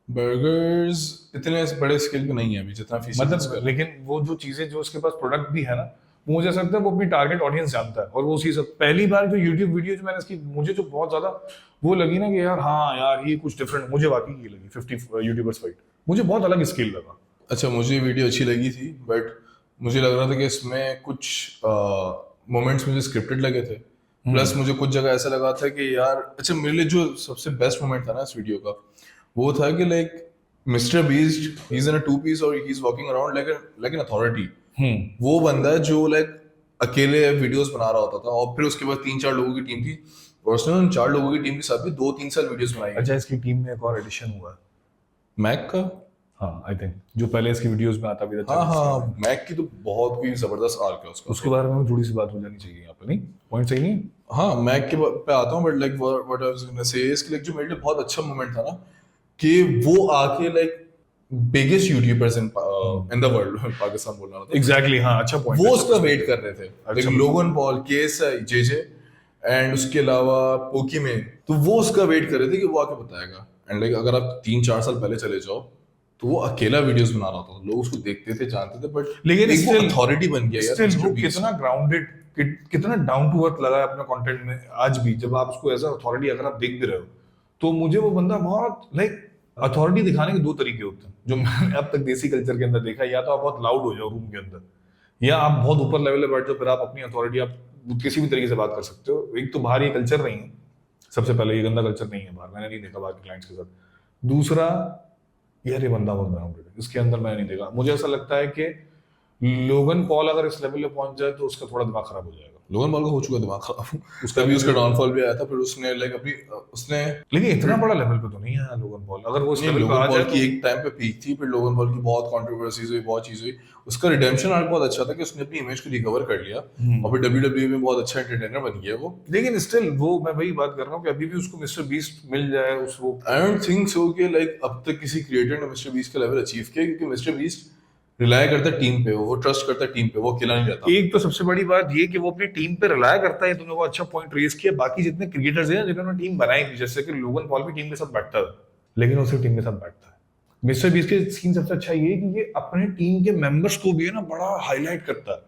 बर्गर्स इतने बड़े स्केल पे नहीं है अभी जितना फेस्टिवल्स मतलब, लेकिन वो जो चीजें, जो उसके पास प्रोडक्ट भी है ना, वो मुझे ऐसा लगता है वो अपनी टारगेट ऑडियंस जानता है। और वो उसी सब, पहली बार जो यूट्यूब वीडियो जो मैंने इसकी, मुझे जो बहुत ज्यादा वो लगी ना, कि यार हाँ यार, ये कुछ डिफरेंट, मुझे वाकई ये लगी 50 यूट्यूबर्स फाइट, मुझे बहुत अलग स्केल लगा। अच्छा, मुझे वीडियो अच्छी लगी थी, बट मुझे लग रहा था कि इसमें कुछ मोमेंट्स मुझे स्क्रिप्टेड लगे थे। प्लस मुझे कुछ जगह ऐसा लगा था कि यार, अच्छा मेरे लिए जो सबसे बेस्ट मोमेंट था ना इस वीडियो का, वो था कि like MrBeast he is in a two piece और he is walking around like an authority. वो बंदा है जो लाइक अकेले वीडियोस बना रहा होता था, और फिर उसके बाद 3-4 लोगों की टीम थी, और उसने उन 4 लोगों की टीम के साथ भी 2-3 साल वीडियोस बनाई। अच्छा, इसकी टीम में एक और एडिशन हुआ है। मैक का, हाँ, आई थिंक जो पहले इसकी वीडियोस में आता भी था। हाँ हाँ, मैक की तो बहुत ही जबरदस्त आर्क है उसका। उसके बारे में थोड़ी सी बात हो जानी चाहिए यहाँ पे, नहीं? पॉइंट सही नहीं है? हाँ, मैक के पे आता हूँ, but like what I was gonna say is like जो मेरे लिए बहुत अच्छा मोमेंट था ना, कि वो आके like biggest YouTubers in the world, Pakistan बोल रहा था एग्जैक्टली, हाँ, अच्छा पॉइंट। वो उसका वेट कर रहे थे, लाइक अच्छा। Logan Paul, KSI, JJ and उसके अलावा पोकी में, तो वो उसका वेट कर रहे थे कि वो आके बताएगा। एंड लाइक अगर आप 3-4 साल पहले चले जाओ तो वो अकेला वीडियोस बना रहा था, लोग उसको देखते थे, जानते थे, बट लेकिन एक वो still- अथॉरिटी बन गया यार स्टिल Mr. वो Beast। कितना ग्राउंडेड, कितना डाउन टू अर्थ लगा है अपने कंटेंट में आज भी। जब आप उसको एज अ अथॉरिटी अगर आप देख भी रहे हो, तो मुझे वो बंदा बहुत लाइक अथॉरिटी दिखाने के दो तरीके होते हैं जो मैंने अब तक देसी कल्चर के अंदर देखा है। या तो आप बहुत लाउड हो जाओ रूम के अंदर, या आप बहुत ऊपर लेवल पे बैठ जाओ, फिर आप अपनी अथॉरिटी आप किसी भी तरीके से बात कर सकते हो। एक तो बाहर ये कल्चर नहीं है, सबसे पहले ये गंदा कल्चर नहीं है बाहर, मैंने नहीं देखा बाहर के क्लाइंट्स के साथ। दूसरा, यार ये बंदा बहुत ग्राउंडेड है, इसके अंदर मैंने नहीं देखा। मुझे ऐसा लगता है कि लोगन पॉल अगर इस लेवल पे पहुंच जाए तो उसका थोड़ा दिमाग खराब हो जाएगा। लोगन पॉल का हो चुका दिमाग खराब, उसका भी उसका डाउनफॉल भी आया था, फिर उसने लाइक अपनी उसने लेकिन इतना बड़ा लेवल पे तो नहीं आया लोगन पॉल। अगर वो इस लेवल पे लोगन आ पॉल जाए की तो एक टाइम पे पीक थी, फिर लोगन पॉल की बहुत कंट्रोवर्सीज हुई, बहुत चीज हुई। उसका रिडेम्पशन आर्क बहुत अच्छा था कि उसने अपनी इमेज को रिकवर कर लिया, और फिर डब्ल्यूडब्ल्यूई में बहुत अच्छा एंटरटेनर बन गया वो। लेकिन स्टिल वो, मैं वही बात कर रहा हूँ कि अभी भी उसको मिस्टर बीस्ट मिल जाए उस वो। आई डोंट थिंक सो कि लाइक अब तक किसी क्रिएटर ने मिस्टर बीस्ट का लेवल अचीव किया, क्योंकि मिस्टर बीस्ट रिलाय करता है टीम पे, वो ट्रस्ट करता है टीम पे, वो अकेला नहीं रहता। एक तो सबसे बड़ी बात ये कि वो अपनी टीम पे रिलाय करता है, तुमने वो अच्छा पॉइंट रेज किया। बाकी जितने क्रिकेटर्स हैं जिन्होंने टीम बनाई थी, जैसे कि लोगन पॉल भी टीम के साथ बैठता था, लेकिन वो सिर्फ टीम के साथ बैठता है। मिस्टर बीस्ट के सीन सबसे अच्छा ये है कि ये अपने टीम के मेंबर्स को भी है ना बड़ा हाईलाइट करता है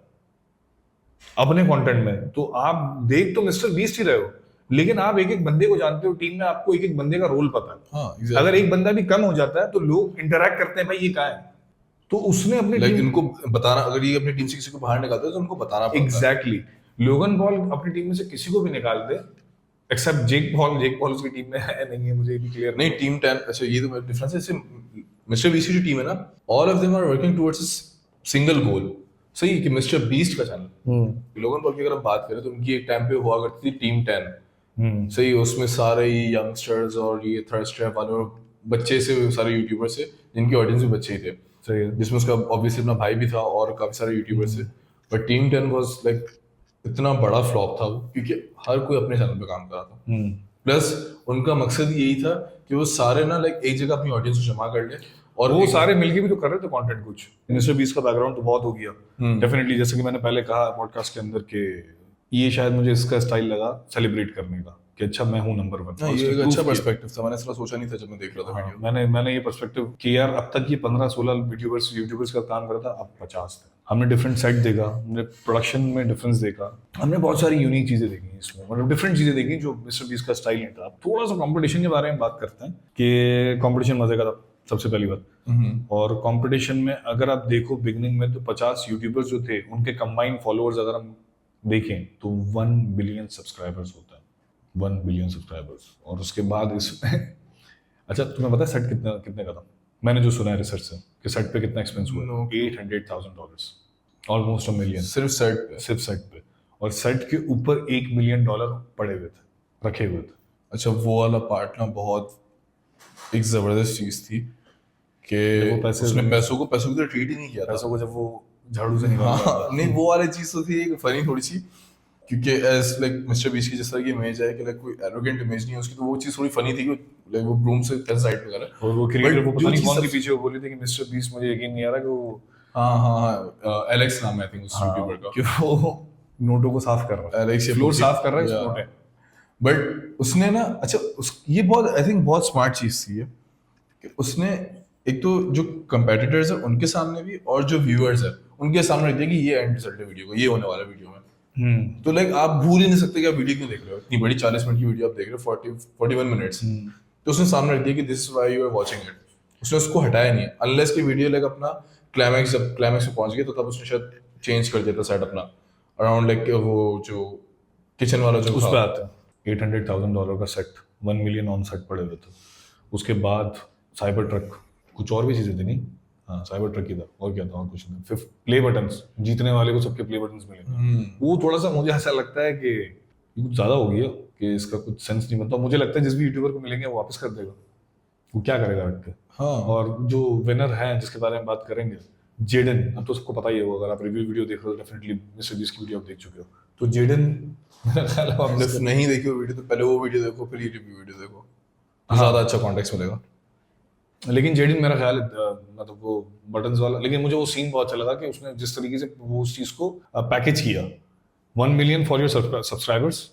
अपने कंटेंट में। तो आप देख तो मिस्टर बीस्ट ही रहे हो, लेकिन आप एक एक बंदे को जानते हो टीम में, आपको एक एक बंदे का रोल पता है। हाँ, exactly. अगर एक बंदा भी कम हो जाता है तो लोग इंटरैक्ट करते हैं, भाई ये कहाँ है। तो उसने अपनी लाइक टीम इनको बताना, अगर ये अपनी टीम से किसी को बाहर निकालते हैं तो उनको बताना पड़ता है। एग्जैक्टली लोगन पॉल अपनी टीम में से किसी को भी निकाल दे except Jake Paul. Jake Paul उसकी टीम में है नहीं है, मुझे ये भी क्लियर नहीं, टीम 10, अच्छा ये तो डिफरेंस है। जैसे मिस्टर बीस्ट की जो टीम है ना, all of them are working towards single goal. सही कि मिस्टर बीस्ट का चैनल, लोगन पॉल की अगर हम बात करें तो उनकी एक टाइम पे हुआ करती थी टीम 10। सही, उसमें सारे यंगस्टर्स और ये थर्स्ट ट्रैप वाले और बच्चे से सारे यूट्यूबर्स थे, जिनकी ऑडियंस भी बच्चे ही थे। सही है। जिसमें उसका ऑब्वियसली अपना भाई भी था और काफी सारे यूट्यूबर्स थे। बट टीम 10 वाज लाइक इतना बड़ा फ्लॉप था वो, क्योंकि हर कोई अपने चैनल पे काम कर रहा था। प्लस उनका मकसद यही था कि वो सारे ना लाइक एक जगह अपनी ऑडियंस को जमा कर ले, और वो सारे मिलके भी तो कर रहे थे कंटेंट कुछ। मिस्टर बीस्ट का बैकग्राउंड तो बहुत हो गया डेफिनेटली, जैसे कि मैंने पहले कहा पॉडकास्ट के अंदर के ये शायद मुझे इसका स्टाइल लगा सेलिब्रेट करने का कि अच्छा मैं हूँ नंबर 1। ये एक अच्छा पर्सपेक्टिव था, मैंने इसलिए सोचा नहीं था जब मैं देख रहा था वीडियो। मैंने ये पर्सपेक्टिव कि यार अब तक ये 15-16 यूट्यूबर्स का काम करता, अब 50 थे। हमने डिफरेंट सेट देखा, हमने प्रोडक्शन में डिफरेंस देखा, हमने बहुत सारी यूनिक चीजें देखी इसमें, मतलब डिफरेंट चीजें देखी जो मिस्टर बीस्ट का स्टाइल नहीं था। थोड़ा सा कंपटीशन के बारे में बात करते हैं कि कंपटीशन मजे का था सबसे पहली बात। और कंपटीशन में अगर आप देखो बिगनिंग में तो 50 यूट्यूबर्स जो थे उनके कंबाइंड फॉलोअर्स अगर हम देखें तो 1 बिलियन सब्सक्राइबर्स होता है, 1 बिलियन सब्सक्राइबर्स। और उसके बाद इसमें अच्छा तुम्हें पता है सेट कितने का था? मैंने जो सुना है रिसर्च से कि सेट पे कितना एक्सपेंस हुआ, $800,000, ऑलमोस्ट $1 मिलियन सिर्फ सेट पे, सिर्फ सेट पे। और सेट के ऊपर $1 मिलियन पड़े हुए थे, रखे हुए थे। अच्छा वो वाला पार्ट ना बहुत एक जबरदस्त चीज थी कि उसने पैसों को ट्रीट ही नहीं किया था। पैसों को जब वो झाड़ू से निकाल नहीं, वो वाली चीज तो थी एक फनी थोड़ी सी, क्योंकि एज लाइक मिस्टर बीस्ट की जिस तरह की इमेज है कि लाइक कोई एरोगेंट इमेज नहीं है उसकी, तो वो चीज थोड़ी फनी थी कि लाइक वो ब्रूम से कैसे साइड पे कर रहा है। और वो क्रिएटर वो पता नहीं कौन थी पीछे, वो बोली थी कि मिस्टर बीस्ट, मुझे यकीन नहीं आ रहा कि वो हाँ एलेक्स नाम है आई थिंक उस यूट्यूबर का, कि वो नोटों को साफ कर रहा है, एलेक्स फ्लोर साफ कर रहा है इस नोट। बट उसने ना, अच्छा ये बहुत आई थिंक बहुत स्मार्ट चीज थी ये कि उसने एक तो जो कंपेटिटर्स है उनके सामने भी और जो व्यूअर्स है उनके सामने रख दिया कि ये एंड रिजल्ट है वीडियो को, ये होने वाला है वीडियो में। तो लाइक आप भूल ही नहीं सकते कि आप वीडियो क्यों देख रहे हो, इतनी बड़ी 40 मिनट की वीडियो आप देख रहे हो, 41 मिनट्स। तो उसने सामने रख दिया कि this is why you are watching it. उसने उसको हटाया नहीं, अनलेस की वीडियो लाइक अपना क्लाइमैक्स पे पहुंच गए तो तब उसने शायद चेंज कर दिया था सेट अपना अराउंड लाइक वो जो किचन वाला जो उस था। पे आते हैं $800,000 का सेट, 1 मिलियन ऑन सेट पड़े हुए थे। उसके बाद साइबर ट्रक, कुछ और भी चीजें थी नहीं, हाँ साइबर ट्रक ही था, और क्या था, और कुछ नहीं। फिर प्ले बटन्स, जीतने वाले को सबके प्ले बटन्स मिलेंगे। वो थोड़ा सा मुझे ऐसा लगता है कि ये कुछ ज्यादा हो गया, कि इसका कुछ सेंस नहीं बनता। मुझे लगता है जिस भी यूट्यूबर को मिलेंगे वो वापस कर देगा, वो क्या करेगा रख के। हाँ और जो विनर है जिसके बारे में बात करेंगे, जेडन, अब तो सबको पता ही होगा, अगर आप रिव्यू वीडियो देख रहे हो डेफिनेटली मिस्टर बीस्ट की वीडियो आप देख चुके हो। तो जेडन मेरा ख्याल है आपने सिर्फ नहीं देखी वो वीडियो तो पहले वो वीडियो देखो फिर ये रिव्यू वीडियो देखो, तो ज्यादा अच्छा कॉन्टेक्स्ट मिलेगा। लेकिन जेडिन मेरा ख्याल है मतलब वो बटन्स वाला, लेकिन मुझे वो सीन बहुत अच्छा लगा कि उसने जिस तरीके से वो उस चीज को पैकेज किया, 1 मिलियन फॉर योर सब्सक्राइबर्स,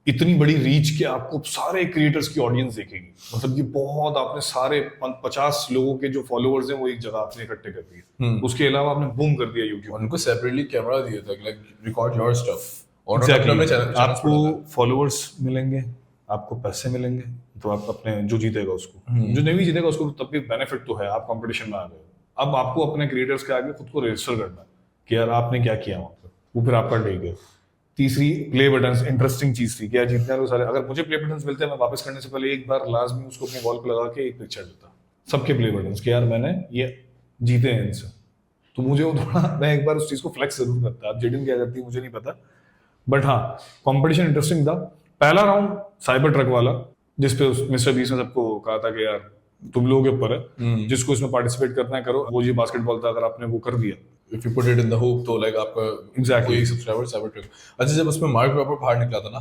इतनी बड़ी रीच के आपको सारे क्रिएटर्स की ऑडियंस देखेगी। मतलब ये बहुत, आपने सारे 50 लोगों के जो फॉलोअर्स हैं वो एक जगह आपने इकट्ठे कर दिए। उसके अलावा आपने बूम कर दिया यूट्यूब। उनको सेपरेटली कैमरा दिया था लाइक रिकॉर्ड योर स्टफ, और Exactly. अपने चैनल आपको फॉलोअर्स मिलेंगे, आपको पैसे मिलेंगे, तो आप अपने जो जीतेगा उसको, जो नहीं भी जीतेगा उसको तब भी बेनिफिट तो है, आप कंपटीशन में आ गए। अब आपको अपने क्रिएटर्स के आगे खुद को रजिस्टर करना है कि यार आपने क्या किया वहां पर, वो फिर आपका डे गया। तीसरी, प्ले बटन्स, इंटरेस्टिंग चीज थी कि यार जीतने वाले सारे, अगर मुझे प्ले बटन्स मिलते हैं मैं वापस करने से पहले एक बार लाजमी उसको अपने वॉल पर लगा के एक पिक्चर लेता, सबके प्ले बटन्स, कि यार मैंने ये जीते हैं इनसे। तो मुझे वो थोड़ा, मैं एक बार उस चीज को फ्लेक्स जरूर करता। अब जेडिन क्या करती है मुझे नहीं पता, बट हाँ कंपटीशन इंटरेस्टिंग था। पहला राउंड साइबर ट्रक वाला, जिसपे मिस्टर बीस ने सबको कहा था कि यार तुम लोगों के ऊपर है, जिसको इसमें पार्टिसिपेट करना है करो। वो ये बास्केटबॉल था, अगर आपने वो कर दिया, if you put it in the hoop तो लाइक आपका Exactly. कोई सब्सक्राइबर साइबर ट्रक। अच्छा जब उसमें मार्क रॉबर बाहर निकला था ना,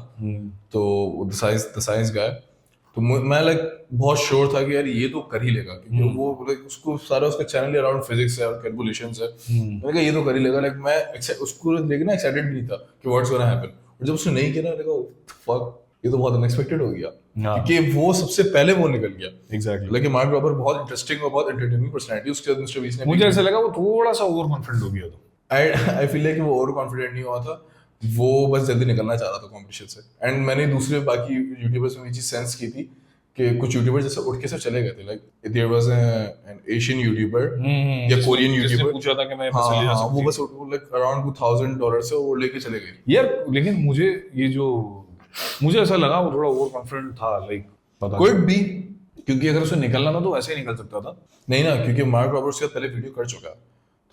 तो द साइंस गाय, तो मैं लाइक बहुत श्योर था कि यार ये तो कर ही लेगा, क्योंकि वो like, उसको सारा उसका चैनल अराउंड फिजिक्स है और कैलकुलेशंस है। मैंने कहा ये तो कर ही लेगा, लाइक मैं उसको लेके ना एक्साइटेड भी नहीं था कि व्हाट्स गोना हैपन। और जब उसने नहीं किया ना, देखो फक, ये तो बहुत अनएक्सपेक्टेड हो गया, क्योंकि वो सबसे पहले वो निकल गया। एग्जैक्टली। लेकिन मार्क रॉबर बहुत इंटरेस्टिंग और बहुत एंटरटेनिंग पर्सनालिटी, उसके बाद मिस्टर बीस्ट ने मुझे ऐसा लगा वो थोड़ा सा ओवर कॉन्फिडेंट हो गया। तो आई फील लाइक वो ओवर कॉन्फिडेंट नहीं हुआ था, वो बस जल्दी निकलना चाह रहा था कंपटीशन से। एंड मैंने दूसरे बाकी यूट्यूबर्स में ये चीज सेंस की थी कि कुछ यूट्यूबर्स जैसे उठ के सब चले गए थे, like there was an Asian YouTuber या कोरियन यूट्यूबर पूछा था कि मैं हाँ पैसे ले जा हाँ, सकती वो बस लाइक अराउंड $2,000 से वो लेके चले गए यार। लेकिन मुझे ये जो, मुझे ऐसा लगा वो थोड़ा ओवर कॉन्फिडेंट था, लाइक पता कोई भी, क्योंकि अगर उसे निकलना था तो ऐसे ही निकल सकता था। नहीं ना, क्योंकि मार्क रॉबर्ट्स का पहले वीडियो कर चुका,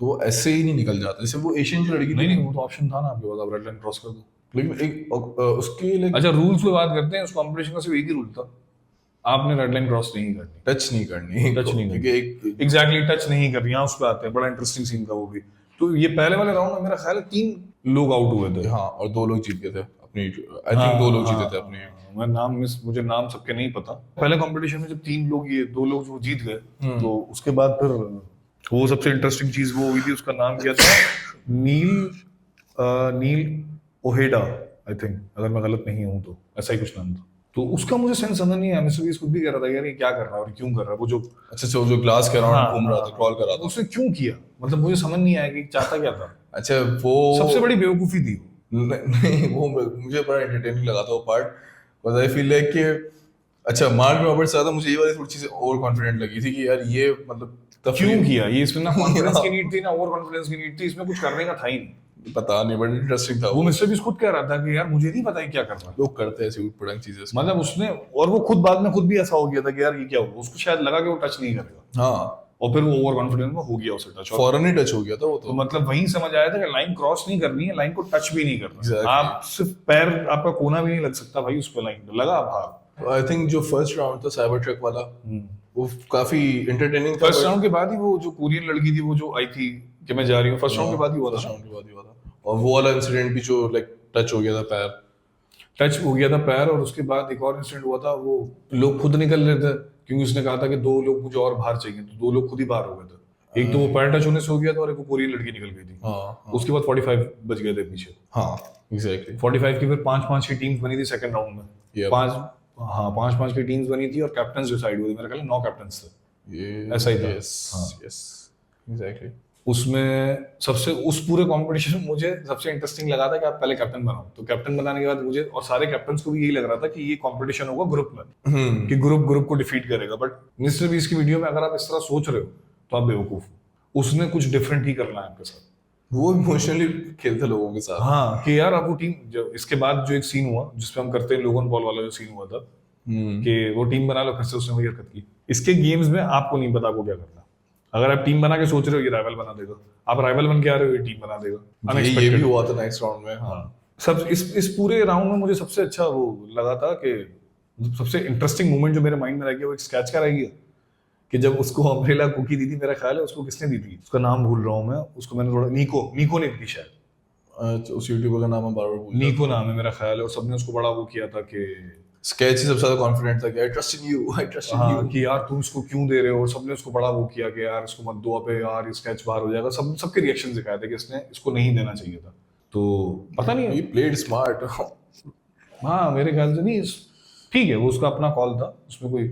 तो वो ऐसे ही नहीं निकल जाता। जैसे वो एशियन की लड़की नहीं, वो तो ऑप्शन था ना आपके पास, आप रेड लाइन क्रॉस कर दो। लेकिन एक उसके लाइक अच्छा, रूल्स पे बात करते हैं। उस कंपटीशन का सिर्फ एक ही रूल था, आपने रेड लाइन क्रॉस नहीं करनी, टच नहीं करनी, टच नहीं क्योंकि एक एग्जैक्टली टच नहीं करनी। यहाँ उस पे आते हैं, बड़ा इंटरेस्टिंग सीन था वो भी। तो ये पहले वाले राउंड में मेरा ख्याल है 3 लोग आउट हुए थे। हाँ, और 2 लोग जीत गए थे अपनी, आई थिंक 2 लोग जीते थे अपने। मैं मुझे नाम सबके नहीं पता। पहले कंपटीशन में जब 3 लोग, ये 2 लोग जो जीत गए, तो उसके बाद फिर वो सबसे इंटरेस्टिंग चीज वो हुई थी, उसका नाम क्या था, नील ओहेडा आई थिंक, अगर मैं गलत नहीं हूं तो ऐसा ही कुछ नाम था। तो उसका मुझे सेंस समझ नहीं आया। मिस्टर बीस्ट खुद भी कह रहा था यार ये क्या कर रहा है और क्यों कर रहा है। वो जो अच्छा जो ग्लास के अराउंड घूम रहा था, क्रॉल कर रहा था, उसने क्यों किया, मतलब मुझे समझ नहीं आया कि चाहता क्या था। अच्छा वो सबसे बड़ी बेवकूफी थी नहीं, वो मुझे बड़ा एंटरटेनिंग लगा था वो part, because I feel like कि अच्छा मार्क रॉबर्ट्स ज्यादा मुझे ये वाली थोड़ी चीजें ओवर कॉन्फिडेंट लगी थी कि यार ये मतलब क्यों किया ये। इसमें ना कॉन्फिडेंस की नीड थी ना ओवर कॉन्फिडेंस की नीड थी, इसमें कुछ करने का था ही नहीं। पता नहीं, बट इंटरेस्टिंग था वो मिस्टर बीस्ट खुद कह रहा था कि यार मुझे नहीं पता है क्या कर रहा है। लोग करते हैं ऐसी उटपटांग चीजें, मतलब उसने, और वो खुद बाद में खुद भी ऐसा हो गया था कि यार ये क्या हुआ। उसको शायद लगा कि वो टच नहीं करेगा, हाँ, और फिर वो ओवर कॉन्फिडेंस में हो गया उसे टच, फौरन ही टच हो गया था वो तो मतलब वहीं समझ आया था कि लाइन क्रॉस नहीं करनी है, लाइन को टच भी नहीं करना। Exactly. आप सिर्फ पैर, आपका कोना भी नहीं लग सकता भाई उस पे, लाइन लगा भाग। आई थिंक जो फर्स्ट राउंड था साइबर ट्रक वाला, वो काफी एंटरटेनिंग था। फर्स्ट राउंड के बाद ही वो जो कोरियन लड़की थी वो जो आई थी कि मैं जा रही हूँ, फर्स्ट राउंड के बाद ही हुआ था। राउंड के बाद ही हुआ था, और वो वाला इंसिडेंट भी जो लाइक टच हो गया था पैर, टच हो गया था पैर। और उसके बाद एक और इंसिडेंट हुआ था, वो लोग खुद निकल रहे थे क्योंकि उसने कहा था कि 2 लोग मुझे और बाहर चाहिए, तो 2 लोग खुद ही बाहर हो गए थे। एक तो वो पैर टच होने से हो गया था और एक वो कोरियन लड़की निकल गई थी। हाँ उसके बाद 45 बच गए थे पीछे। हाँ एग्जैक्टली 45 की फिर 5-5 की टीम्स बनी थी सेकंड राउंड में। Yep. 5 की टीम्स बनी थी और कैप्टन डिसाइड हुए थे। मेरे ख्याल 9 कैप्टन्स थे, ये ऐसा ही था। Yes yes exactly. उसमें सबसे, उस पूरे कंपटीशन में मुझे सबसे इंटरेस्टिंग लगा था कि आप पहले कैप्टन बनाओ। तो कैप्टन बनाने के बाद मुझे और सारे कैप्टन्स को भी यही लग रहा था कि ये कंपटीशन होगा ग्रुप में, कि ग्रुप को डिफीट करेगा। बट मिस्टर बीस्ट की वीडियो में अगर आप इस तरह सोच रहे हो तो आप बेवकूफ हो। उसने कुछ डिफरेंट ही करना है आपके साथ। वो इमोशनली खेलते लोगों के साथ। हाँ कि यार आप वो टीम, जो इसके बाद जो एक सीन हुआ जिसपे हम करते हैं लोगन पॉल वाला जो सीन हुआ था कि वो टीम बना लो, फिर से उसने वही हरकत की। इसके गेम्स में आपको नहीं पता आपको क्या करना। अगर आप टीम बना के सोच रहे हो ये राइवल बना देगा, आप राइवल बन के आ रहे हो ये टीम बना देगा। ये Unexpected। भी हुआ था नेक्स्ट राउंड में। हाँ सब इस पूरे राउंड में मुझे सबसे अच्छा वो लगा था कि सबसे इंटरेस्टिंग मोमेंट जो मेरे माइंड में रह गया वो एक स्केच का रह गया कि जब उसको अम्ब्रेला कुकी दी थी, मेरा ख्याल है उसको किसने दी थी, उसका नाम भूल रहा हूँ मैं, उसको मैंने थोड़ा नीको ने दी थी शायद। अच्छा, उस यूट्यूबर का नाम मैं बार बार भूल जाता नीको नाम है मेरा ख्याल है, और सबने उसको बड़ा वो किया था कि हूँ। स्केच ही सबसे ज्यादा कॉन्फिडेंट था कि I trust in you, I trust in हाँ यू। कि यार तुम इसको क्यों दे रहे हो, और सबने उसको बड़ा वो किया कि यार इसको मत दो, पे यार ये स्केच बाहर हो जाएगा। सबके रिएक्शन दिखाए थे कि इसने इसको नहीं देना चाहिए था। तो पता नहीं ही प्लेड स्मार्ट। हाँ मेरे ख्याल से नहीं, ठीक है वो उसका अपना कॉल था उसमें कोई,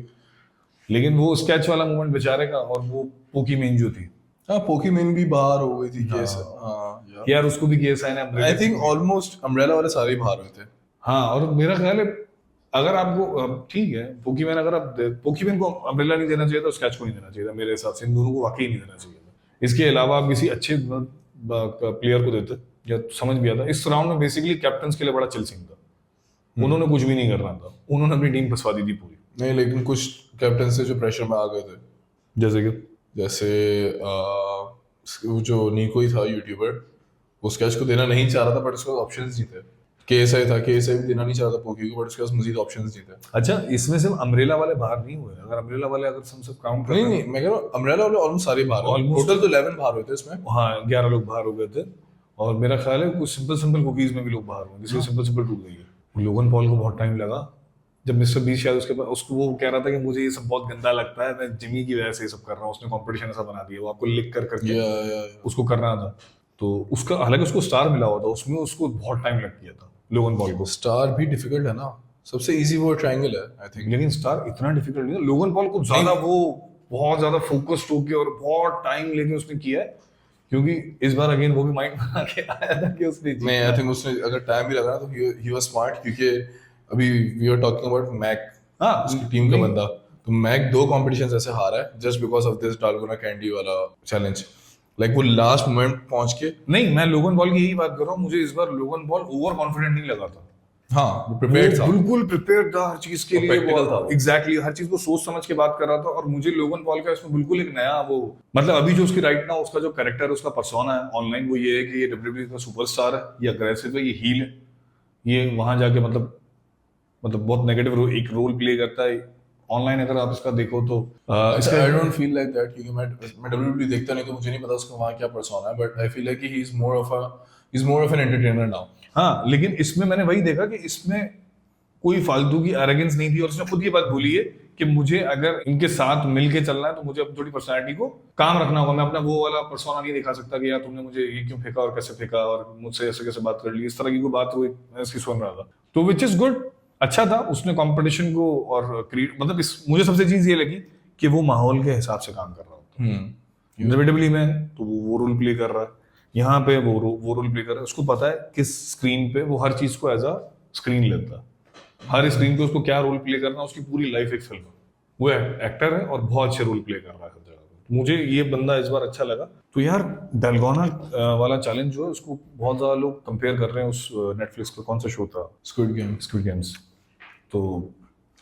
लेकिन वो स्केच वाला मोमेंट बेचारे का, और वो पोकीमेन जो थी, हाँ पोकीमेन भी बाहर हो गई थी केस। हाँ यार उसको भी केस है ना। आई थिंक ऑलमोस्ट अम्ब्रेला वाले सारे ही बाहर हुए थे। हाँ और मेरा ख्याल है अगर आपको ठीक है पोकीमैन, अगर आप पोकीमैन को अम्ब्रेला नहीं देना चाहिए था, स्केच को नहीं देना चाहिए था मेरे हिसाब से, इन दोनों को वाकई नहीं देना चाहिए था। इसके अलावा आप किसी अच्छे प्लेयर को देते या समझ भी आता। इस राउंड में बेसिकली कैप्टन के लिए बड़ा चिल सीन था, उन्होंने कुछ भी नहीं करना था, उन्होंने अपनी टीम फंसवा दी थी पूरी। नहीं लेकिन कुछ कैप्टन से जो प्रेशर में आ गए थे, जैसे कि जैसे वो जो नीको ही था यूट्यूबर, वो स्केच को देना नहीं चाह रहा था बट उसके पास ऑप्शंस नहीं थे। केएसआई था, केएसआई भी देना नहीं चाह रहा था पोकी को, बट उसके पास मजीद ऑप्शंस नहीं थे। अच्छा इसमें सिर्फ अम्ब्रेला वाले बाहर नहीं हुए, अगर अम्ब्रेला वाले अगर हम सब काउंट नहीं नहीं मैं कह रहा हूँ अम्ब्रेला वाले ऑलमोस्ट सारे बाहर हैं। Almost- टोटल तो 11 बाहर हुए थे इसमें। हाँ 11 लोग बाहर हो गए थे, और मेरा ख्याल है कुछ सिंपल कुकीज में भी लोग बाहर हुए, जिसमें सिंपल टूट गई है। लोगन पॉल को बहुत टाइम लगा, जब मिस्टर बीस शायद उसके पास, उसको वो कह रहा था कि मुझे ये सब बहुत गंदा लगता है, मैं जिमी की वजह से ये सब कर रहा हूँ, उसने कंपटीशन ऐसा बना दिया, वो आपको लिख कर करके या उसको करना था। तो उसका हालांकि उसको स्टार मिला हुआ था, उसमें उसको बहुत टाइम लग गया था लोगन पॉल को। स्टार भी डिफिकल्ट है ना, सबसे इजी वो ट्रायंगल है आई थिंक। लेकिन स्टार इतना डिफिकल्ट नहीं था, लोगन पॉल को ज्यादा वो बहुत ज्यादा फोकस्ड होके और बहुत टाइम लेके उसने किया है, क्योंकि इस बार अगेन वो भी माइंड बना के आया था कि उसने नहीं आई थिंक उसने अगर टाइम भी लगा ना तो ही वाज स्मार्ट, क्योंकि अभी we are talking about Mack, हाँ उसकी टीम का बंदा, तो मैक 2 कॉम्पिटिशंस ऐसे हारा है just because of this dalgona candy वाला चैलेंज। लाइक वो लास्ट मोमेंट पहुंच के। नहीं मैं लोगन पॉल की यही बात कर रहा हूँ, मुझे इस बार लोगन पॉल ओवर कॉन्फिडेंट नहीं लगा था। हाँ वो प्रिपेयर्ड था, बिल्कुल प्रिपेयर्ड था हर चीज के और लिए, practical था वो। एग्जैक्टली हर चीज को सोच समझ के बात कर रहा था। और मुझे लोगन पॉल का इसमें बिल्कुल एक नया वो, मतलब अभी जो उसकी राइट नाउ उसका जो कैरेक्टर है, उसका पर्सोना है ऑनलाइन, वो ये है कि ये डब्ल्यूडब्ल्यूई का सुपरस्टार है, ये अग्रेसिव है, ये हील है, ये वहां जाके मतलब बहुत नेगेटिव एक रोल प्ले करता है ऑनलाइन। अगर आप इसका देखो तो I don't feel like that, क्योंकि मैं डब्ल्यूडब्ल्यूई देखता नहीं तो मुझे नहीं पता उसका वहाँ क्या पर्सोना है, but I feel like he is more of an entertainer now. हाँ लेकिन इसमें मैंने वही देखा कि इसमें कोई फालतू की एरोगेंस नहीं थी, और उसने खुद ये बात बोली है कि मुझे अगर इनके साथ मिलके चलना है तो मुझे अपनी थोड़ी पर्सनैलिटी को काम रखना होगा, मैं अपना वो वाला पर्सोना नहीं दिखा सकता कि यार तुमने मुझे ये क्यों फेंका और कैसे फेंका और मुझसे ऐसे कैसे बात कर ली, इस तरह की कोई बात हुई मैं इसकी सुन रहा था। तो विच इज गुड, अच्छा था, उसने कंपटीशन को और मतलब मुझे सबसे चीज ये लगी कि वो माहौल के हिसाब से काम कर रहा होता है। WWE में तो वो रोल प्ले कर रहा है, यहाँ पे वो रोल प्ले कर रहा है, उसको पता है किस स्क्रीन पे वो हर चीज को एज अ स्क्रीन लेता है, हर स्क्रीन पे उसको क्या रोल प्ले करना है, उसकी पूरी लाइफ एक फिल्म है, वो एक्टर है और बहुत अच्छे रोल प्ले कर रहा है हर जगह पे। मुझे ये बंदा इस बार अच्छा लगा। तो यार डालगोना वाला चैलेंज जो है उसको बहुत ज्यादा लोग कंपेयर कर रहे हैं उस नेटफ्लिक्स का कौन सा शो था, स्क्विड गेम्स। तो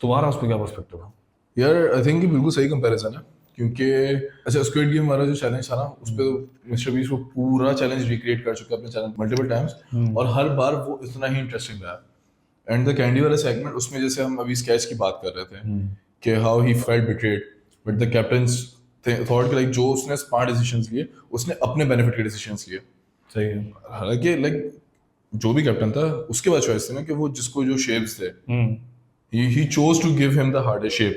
तुम्हारा उस पर क्या पर्सपेक्टिव है? यार आई थिंक बिल्कुल सही कंपैरिजन है, क्योंकि अच्छा स्क्विड गेम वाला जो चैलेंज था ना उस पे तो मिस्टर बीस्ट वो पूरा चैलेंज रिक्रिएट कर चुका है अपने चैनल मल्टीपल टाइम्स, और हर बार वो इतना ही इंटरेस्टिंग रहा। एंड द कैंडी वाला सेगमेंट, उसमें जैसे हम अभी स्केच की बात कर रहे थे कि how he felt betrayed, but the captains thought कि लाइक जो उसने स्मार्ट डिसीजंस लिए, उसने अपने बेनिफिट के डिसीजंस लिए। सही है। हालांकि लाइक जो भी कैप्टन था उसके बाद चॉइस थी ना कि वो जिसको जो शेप्स थे, he chose to give him the harder shape।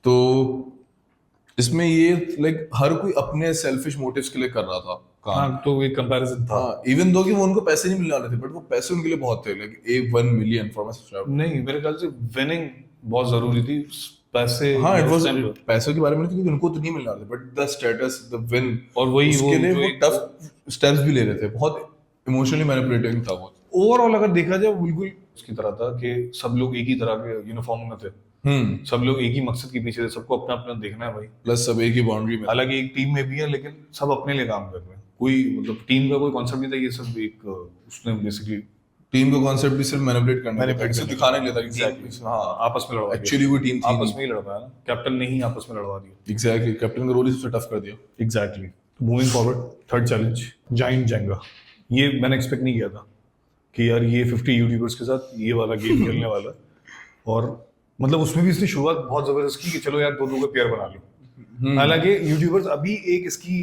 तो इसमें ये लाइक हर कोई अपने सेल्फिश मोटिव्स के लिए कर रहा था काम। हाँ तो एक कंपैरिजन था। हाँ इवन दो कि वो उनको पैसे नहीं मिलने वाले थे, बट वो पैसे उनके लिए बहुत थे, like 1 million for my subscriber. नहीं मेरे ख्याल से विनिंग बहुत जरूरी थी, पैसे हाँ इट वाज पैसों के बारे में नहीं, क्योंकि उनको तो नहीं मिलने वाले, but the status the win, और वही उसके लिए जो वो एक- टफ स्टेप्स भी ले रहे थे, बहुत इमोशनली मैनिपुलेटिंग था वो। ओवरऑल अगर देखा जाए वो बिल्कुल उसकी तरह था कि सब लोग एक ही तरह के यूनिफॉर्म में थे, सब लोग एक ही मकसद के पीछे थे, सबको अपना अपना देखना है भाई। प्लस सब एक ही बाउंड्री में। हालांकि एक टीम में भी है लेकिन सब अपने लिए काम कर रहे हैं, कोई मतलब टीम का कोई कॉन्सेप्ट नहीं था, ये सब एक उसने बेसिकली टीम का कॉन्सेप्ट भी सिर्फ मैनिपुलेट करने का था, मैनिपुलेट सिर्फ दिखाने के लिए था कि एग्जैक्टली, हाँ आपस में लड़वा दिया। एक्चुअली वो टीम थी आपस में ही लड़वाया ना, कैप्टन ने ही आपस में लड़वा दिया। एग्जैक्टली, कैप्टन का रोल ही सबसे टफ कर दिया। Exactly. Moving forward, third challenge giant Jenga. ये मैंने एक्सपेक्ट नहीं किया था कि यार ये 50 यूट्यूबर्स के साथ ये वाला गेम खेलने वाला है। और मतलब उसमें भी इसने शुरुआत बहुत जबरदस्त की कि चलो यार दो के पेयर बना लो। हालांकि यूट्यूबर्स अभी एक इसकी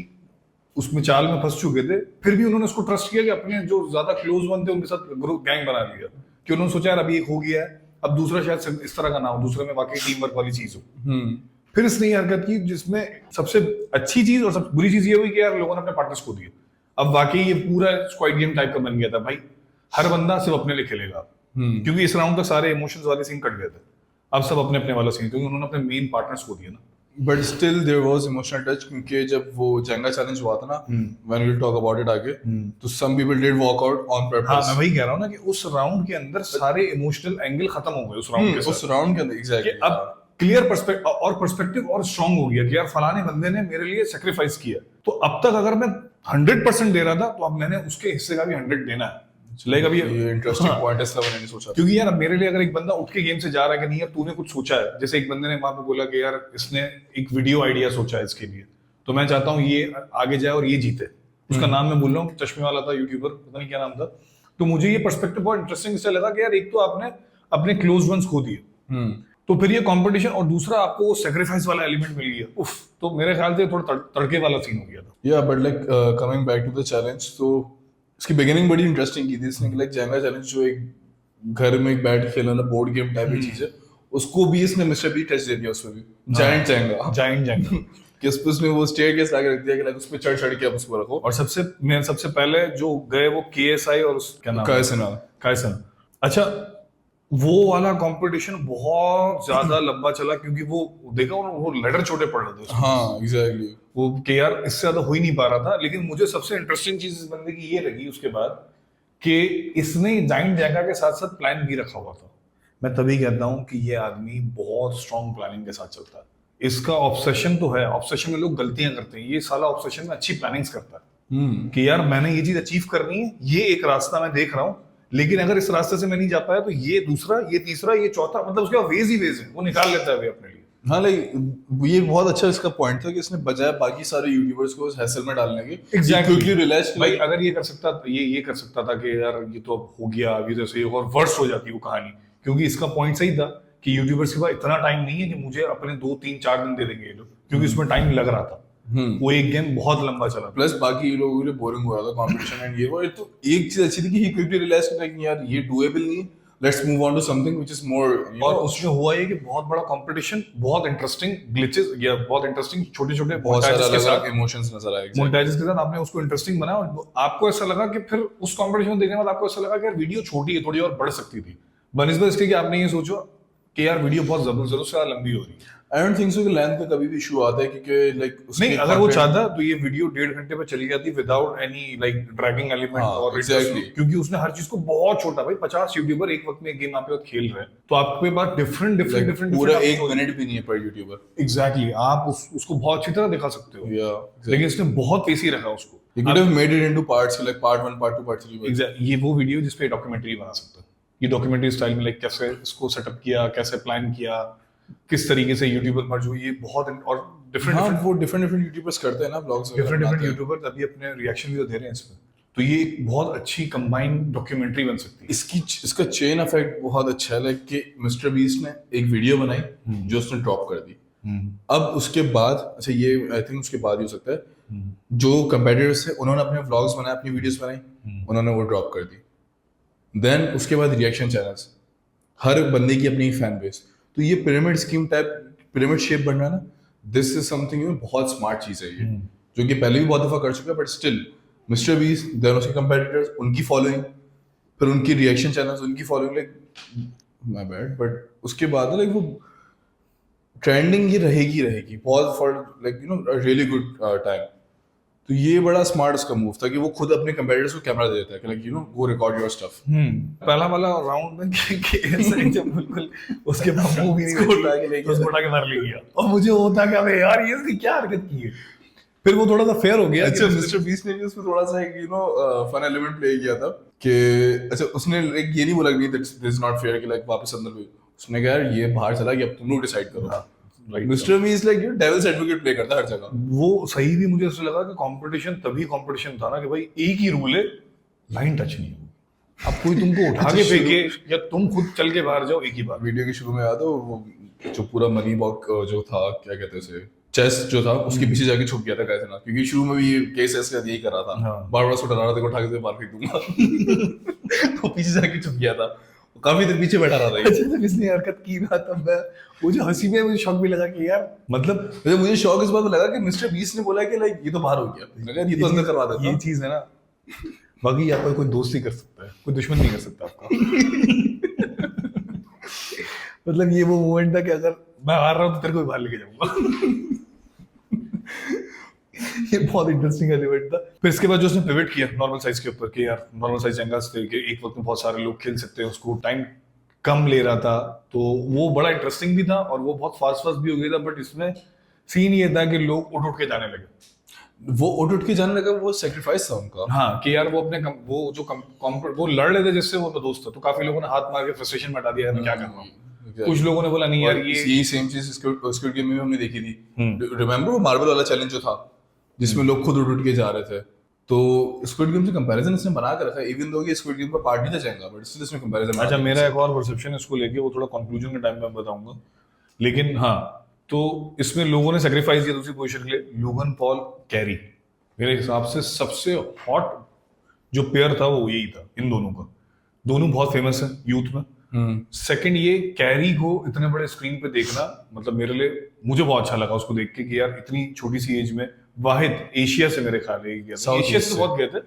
उसमें चाल में फंस चुके थे, फिर भी उन्होंने उसको ट्रस्ट किया कि अपने जो ज्यादा क्लोज वन थे उनके साथ ग्रुप गैंग बना लिया, कि उन्होंने सोचा यार अभी एक हो गया है, अब दूसरा शायद इस तरह का ना हो, दूसरे में वाकई टीम वर्क वाली चीज हो। फिर इसने ये हरकत की जिसमें सबसे अच्छी चीज और सबसे बुरी चीज ये हुई कि यार लोगों ने अपने पार्टनर्स को दिए। अब वाकई ये पूरा स्क्वाड गेम टाइप का बन गया था भाई, हर बंदा सिर्फ अपने लिए खेलेगा, क्योंकि इस राउंड तक सारे इमोशंस वाले सीन कट गए थे, अब सब अपने अपने वाला सीन, क्योंकि उन्होंने अपने मेन पार्टनर्स को दिया ना। But still there was emotional touch, क्योंकि जब वो जेंगा चैलेंज हुआ था ना, when we will talk about it आगे, तो some people did walk out on purpose. हाँ मैं वही कह रहा हूँ ना कि उस राउंड के अंदर सारे इमोशनल एंगल खत्म हो गए उस राउंड के साथ। उस राउंड के अंदर एग्जैक्टली। अब क्लियर पर्सपेक्टिव और स्ट्रांग हो गया कि यार फलाने बंदे ने मेरे लिए सेक्रीफाइस किया, तो अब तक अगर मैं 100% दे रहा था तो अब मैंने उसके हिस्से का भी 100 देना है। लाइक अभी ये इंटरेस्टिंग पॉइंट है, इसका मैंने नहीं सोचा। क्योंकि यार अब मेरे लिए अगर एक बंदा उठ के गेम से जा रहा है कि नहीं यार तूने कुछ सोचा है, जैसे एक बंदे ने वहां पे बोला कि यार इसने एक वीडियो आइडिया सोचा है इसके लिए, तो मैं चाहता हूँ ये आगे जाए और ये जीते। उसका नाम मैं बोल रहा हूँ, चश्मे वाला था यूट्यूबर, पता नहीं क्या नाम था। तो मुझे ये पर्सपेक्टिव बहुत इंटरेस्टिंग इससे लगा कि यार एक तो आपने अपने क्लोज वंस खो दिए, तो फिर ये कंपटीशन, और दूसरा आपको वो सैक्रिफाइस वाला एलिमेंट मिल गया, उफ, तो मेरे ख्याल से थोड़ा तड़के वाला सीन हो गया था। या but like coming back to the challenge, तो इसकी बिगिनिंग बड़ी इंटरेस्टिंग की थी इसने, कि लाइक जेंगा चैलेंज जो एक घर में एक बैठ के खेलना बोर्ड गेम टाइप की चीज है, उसको भी इसने मिस्टर बी टच दे दिया उसमें भी, जायंट जेंगा कि उस पे उसने वो स्टेयर केस लाके रख दिया कि लाइक उस पे चढ़ के अब उसको रखो। और सबसे पहले जो गए वो केएसआई और क्या नाम कायसन। अच्छा, वो वाला कंपटीशन बहुत ज्यादा लंबा चला, क्योंकि वो देखा वो लेटर छोटे पड़ रहे थे। हाँ एग्जैक्टली, वो कि यार इससे ज्यादा हो ही नहीं पा रहा था। लेकिन मुझे सबसे इंटरेस्टिंग चीज इस बंदे की ये लगी उसके बाद कि इसने जाइंट जेंगा के साथ साथ प्लान भी रखा हुआ था। मैं तभी कहता हूँ कि ये आदमी बहुत स्ट्रॉन्ग प्लानिंग के साथ चलता है। इसका ऑब्सेशन तो है, ऑब्सेशन में लोग गलतियां करते हैं, ये साला ऑब्सेशन में अच्छी प्लानिंग्स करता है कि यार मैंने ये चीज अचीव करनी है, ये एक रास्ता मैं देख रहा हूँ, लेकिन अगर इस रास्ते से मैं नहीं जा पाया तो ये दूसरा, ये तीसरा, ये चौथा, मतलब उसके वेज ही वेज है, वो निकाल लेता है वे अपने लिए। हाँ लाइक ये बहुत अच्छा इसका पॉइंट था कि इसने बजाय बाकी सारे यूट्यूबर्स को हैसल में डालने के क्विकली रियलाइज भाई अगर ये कर सकता, ये कर सकता था कि यार ये तो अब हो गया, अभी तो सही और वर्स हो जाती वो कहानी, क्योंकि इसका पॉइंट सही था कि यूट्यूबर्स के पास इतना टाइम नहीं है कि मुझे अपने 2 3 4 दिन दे देंगे ये लोग, क्योंकि इसमें टाइम लग रहा था। वो एक गेम बहुत लंबा चला, प्लस बाकी ये लोगों के लिए बोरिंग हो रहा था कंपटीशन एंड ये वो। तो एक चीज अच्छी थी कि ही क्विकली रियलाइज किया कि यार ये डूएबल नहीं है, let's move on to something which is more. और उसमें हुआ ये कि बहुत बड़ा कंपटीशन, बहुत इंटरेस्टिंग ग्लिचेस या बहुत इंटरेस्टिंग छोटे-छोटे बहुत सारे इमोशंस नजर आए, मोनेटाइजेस के साथ आपने उसको इंटरेस्टिंग बनाया, और आपको ऐसा लगा कि फिर उस कंपटीशन देखने के बाद आपको ऐसा लगा कि यार वीडियो छोटी है, थोड़ी और बढ़ सकती थी, बनिस्बत इसके कि आपने ये सोचो कि यार वीडियो बहुत जबरदस्त से लंबी हो रही है। आई डोंट थिंक सो कि लेंथ का कभी भी इशू आता है, क्योंकि लाइक नहीं, अगर वो चाहता तो ये वीडियो 1.5 घंटे पे चली जाती without any like dragging element और एग्जैक्टली, क्योंकि उसने हर चीज को बहुत छोटा, भाई 50 यूट्यूबर एक वक्त में एक गेम आपके साथ खेल रहे हैं, तो आपके पास डिफरेंट पूरा 1 मिनट भी नहीं है पर यूट्यूबर। एग्जैक्टली, आप उसको बहुत अच्छी तरह दिखा सकते हो, लेकिन इसने बहुत पेशी रखा उसको। You could have made it into parts, like part 1, part 2, part 3. Exactly. ये वो वीडियो जिसपे डॉक्यूमेंट्री बना सकता है, ये डॉक्यूमेंट्री स्टाइल में लाइक कैसे इसको सेटअप किया, कैसे प्लान किया, किस तरीके से यूट्यूबर मर्ज हुई, ये बहुत और डिफरेंट यूट्यूबर्स करते हैं ना ब्लॉग्स, डिफरेंट यूट्यूबर अभी अपने रिएक्शन भी तो दे रहे हैं इसमें, तो ये एक बहुत अच्छी कंबाइंड डॉक्यूमेंट्री बन सकती है। इसका चेन इफेक्ट बहुत अच्छा है, लाइक कि मिस्टर बीस्ट ने एक वीडियो बनाई जो उसने ड्रॉप कर दी, अब उसके बाद, अच्छा ये आई थिंक उसके बाद ही हो सकता है, जो कंपेटिटर्स थे उन्होंने अपने व्लॉग्स बनाए, अपनी वीडियोस बनाई, उन्होंने वो ड्रॉप कर दी, देन उसके बाद रिएक्शन चैनल्स, हर बंदे की अपनी फैन बेस, तो ये pyramid scheme type, pyramid shape बन रहा है ना, दिस इज समथिंग बहुत स्मार्ट चीज है ये, जो कि पहले भी बहुत दफा कर चुका है, but still Mister Beast, then उसके कंपेटिटर्स, उनकी फॉलोइंग, फिर उनकी रिएक्शन चैनल्स, उनकी following, like my bad, but उसके बाद लाइक वो ट्रेंडिंग ये रहेगी बहुत for like really good time. तो ये बड़ा स्मार्ट उसका मूव था कि वो खुद अपने कंपेटिटर्स को कैमरा दे देता है कि like go record your stuff. पहला वाला राउंड में कि ऐसे जब बिल्कुल उसके पास मुंह भी नहीं उसको उठा के ले गया। उसको उठा के मार ले गया और मुझे वो था कि अबे यार ये इसकी क्या हरकत की है। फिर वो थोड़ा सा फेयर हो गया। अच्छा मिस्टर बीस्ट ने भी उसमें थोड़ा सा एक फन एलिमेंट प्ले किया था कि अच्छा उसने एक ये नहीं बोला कि दिस इज नॉट फेयर कि लाइक वापस अंदर भी, उसने कहा यार ये बाहर चला गया, अब तुम लोग डिसाइड करो। Mister beast like devil's advocate play करता है हर जगह। वो सही भी मुझे ऐसा लगा कि कंपटीशन तभी कंपटीशन था ना कि भाई एक ही रूल है, लाइन टच नहीं होगी। अब कोई तुमको उठा के फेंके या तुम खुद चल के बाहर जाओ, एक ही बात। वीडियो के शुरू में याद हो वो जो पूरा मनी बॉक जो था, क्या कहते हैं उसे, चेस जो था उसके पीछे जाके छुप गया था कैसे ना, क्योंकि शुरू में भी ये केस ऐसे यही कर रहा था। हाँ। बार बार उठा रहा था, उठा के बाहर फेंक दूंगा। तो पीछे जाके छुप गया था, काफी देर पीछे बैठा रहा था। अच्छा जब इसने हरकत की ना तब मैं मुझे हंसी में मुझे शौक भी लगा कि यार मतलब मुझे शौक इस बात में लगा कि मिस्टर बीस्ट ने बोला कि लाइक ये तो बाहर हो गया, लगा ये तो अंदर करवा देता। ये चीज है ना, बाकी आपका कोई दोस्त ही कर सकता है, कोई दुश्मन नहीं कर सकता आपका। मतलब ये वो मोमेंट था कि अगर मैं हार रहा हूँ तो तेरे को भी बाहर लेके जाऊंगा। ये बहुत इंटरेस्टिंग एलिमेंट था। फिर इसके बाद जो उसने पिवट किया नॉर्मल साइज के ऊपर कि यार नॉर्मल साइज जंगास थे कि एक वक्त में बहुत सारे लोग खेल सकते हैं, उसको टाइम कम ले रहा था, तो वो बड़ा इंटरेस्टिंग भी था और वो बहुत फास्ट भी हो गया था। बट इसमें सीन ये था कि लोग उठ के जाने लगे। वो उठ के जाने लगा, वो सेक्रीफाइस था उनका। हाँ कि यार वो अपने वो जो वो लड़ रहे थे जिससे वो दोस्त था, तो काफी लोगों ने हाथ मार के फ्रस्ट्रेशन में हटा दिया है, मैं क्या कर रहा हूँ। कुछ लोगों ने बोला नहीं यार ये सेम चीज स्क्विड गेम में हमने देखी थी। रिमेंबर वो मार्बल वाला चैलेंज जो था जिसमें लोग खुद उठ के जा रहे थे, तो स्क्विड गेम से कंपैरिजन इसने बना कर रखा है। इवन दो ये स्क्विड गेम का पार्ट नहीं था जाएगा, बट स्टिल इसमें कंपैरिजन। अच्छा मेरा एक और परसेप्शन इसको लेके वो थोड़ा कंक्लूजन के टाइम पे मैं बताऊंगा, लेकिन हाँ तो इसमें लोगों ने सेक्रीफाइस किया दूसरी पोजीशन के लिए। लोगन पॉल कैरी मेरे हिसाब से सबसे हॉट जो पेयर था वो यही था इन दोनों का। दोनों बहुत फेमस है यूथ में। सेकंड ये कैरी को इतने बड़े स्क्रीन पे देखना, मतलब मेरे लिए मुझे बहुत अच्छा लगा उसको देख के कि यार इतनी छोटी सी एज में वाहिद एशिया से, मेरे ख्याल है एशिया से बहुत गए थे,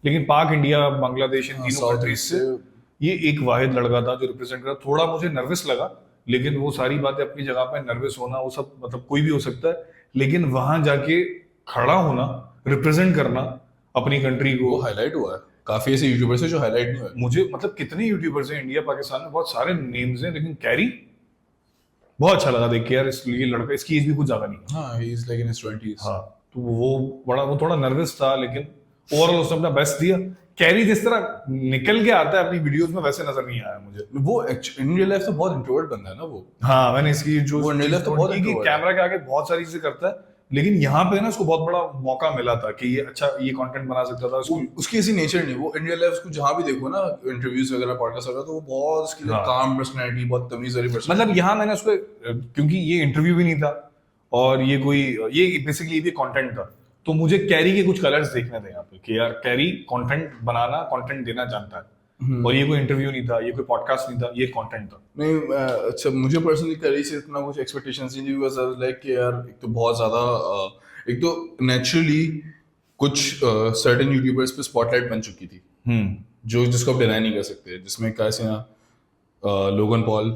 लेकिन पाक, इंडिया, बांग्लादेश, इन तीनों कंट्रीज से ये एक वाहिद लड़का था जो रिप्रेजेंट करा। थोड़ा मुझे नर्वस लगा, लेकिन वो सारी बातें अपनी जगह पे, नर्वस होना वो सब मतलब कोई भी हो सकता है, लेकिन वहां जाके खड़ा होना, रिप्रेजेंट करना अपनी कंट्री को, हाईलाइट हुआ है। काफी ऐसे यूट्यूबर्स हैं जो हाईलाइट नहीं हुए। मुझे मतलब कितने यूट्यूबर्स हैं इंडिया पाकिस्तान में, बहुत सारे नेम्स हैं, लेकिन कैरी बहुत अच्छा लगा देख के यार। इसलिए लड़का, इसकी एज भी कुछ ज्यादा नहीं है। हाँ, he is like in his 20s। हाँ तो वो थोड़ा नर्वस था, लेकिन ओवरऑल उसने अपना बेस्ट दिया। कैरी जिस तरह निकल के आता है अपनी वीडियोस में वैसे नजर नहीं आया मुझे। वो इन रियल लाइफ तो बहुत इंट्रोवर्ट बंदा है ना वो। हाँ मैंने इसकी जो वो रियल लाइफ तो बहुत कैमरा के आगे बहुत सारी चीजें करता है, लेकिन यहाँ पे ना उसको बहुत बड़ा मौका मिला था कि ये अच्छा ये कंटेंट बना सकता था। उसकी ऐसी नेचर नहीं, वो इन रियल लाइफ उसको जहाँ भी देखो ना, इंटरव्यूज वगैरह, पॉडकास्ट वगैरह, तो वो बहुत उसकी काम पर्सनालिटी, बहुत तमीज वाली पर्सनालिटी। मतलब यहाँ मैंने उसको, क्योंकि ये इंटरव्यू भी नहीं था और ये कोई, ये बेसिकली भी कंटेंट था, तो मुझे कैरी के कुछ कलर्स देखने थे यहाँ पे कि यार कैरी कंटेंट बनाना, कंटेंट देना जानता है। और ये कोई इंटरव्यू नहीं था, ये कोई पॉडकास्ट नहीं था, ये कंटेंट था। नहीं अच्छा, मुझे पर्सनली कैरी से इतना कुछ एक्सपेक्टेशंस नहीं थी, बिकॉज़ आई वाज लाइक कि यार एक तो बहुत ज्यादा, एक तो नेचुरली कुछ सर्टेन यूट्यूबर्स पे स्पॉटलाइट बन चुकी थी, जो जिसको आप डिनाई नहीं कर सकते, जिसमें कैसे ना लोगन पॉल,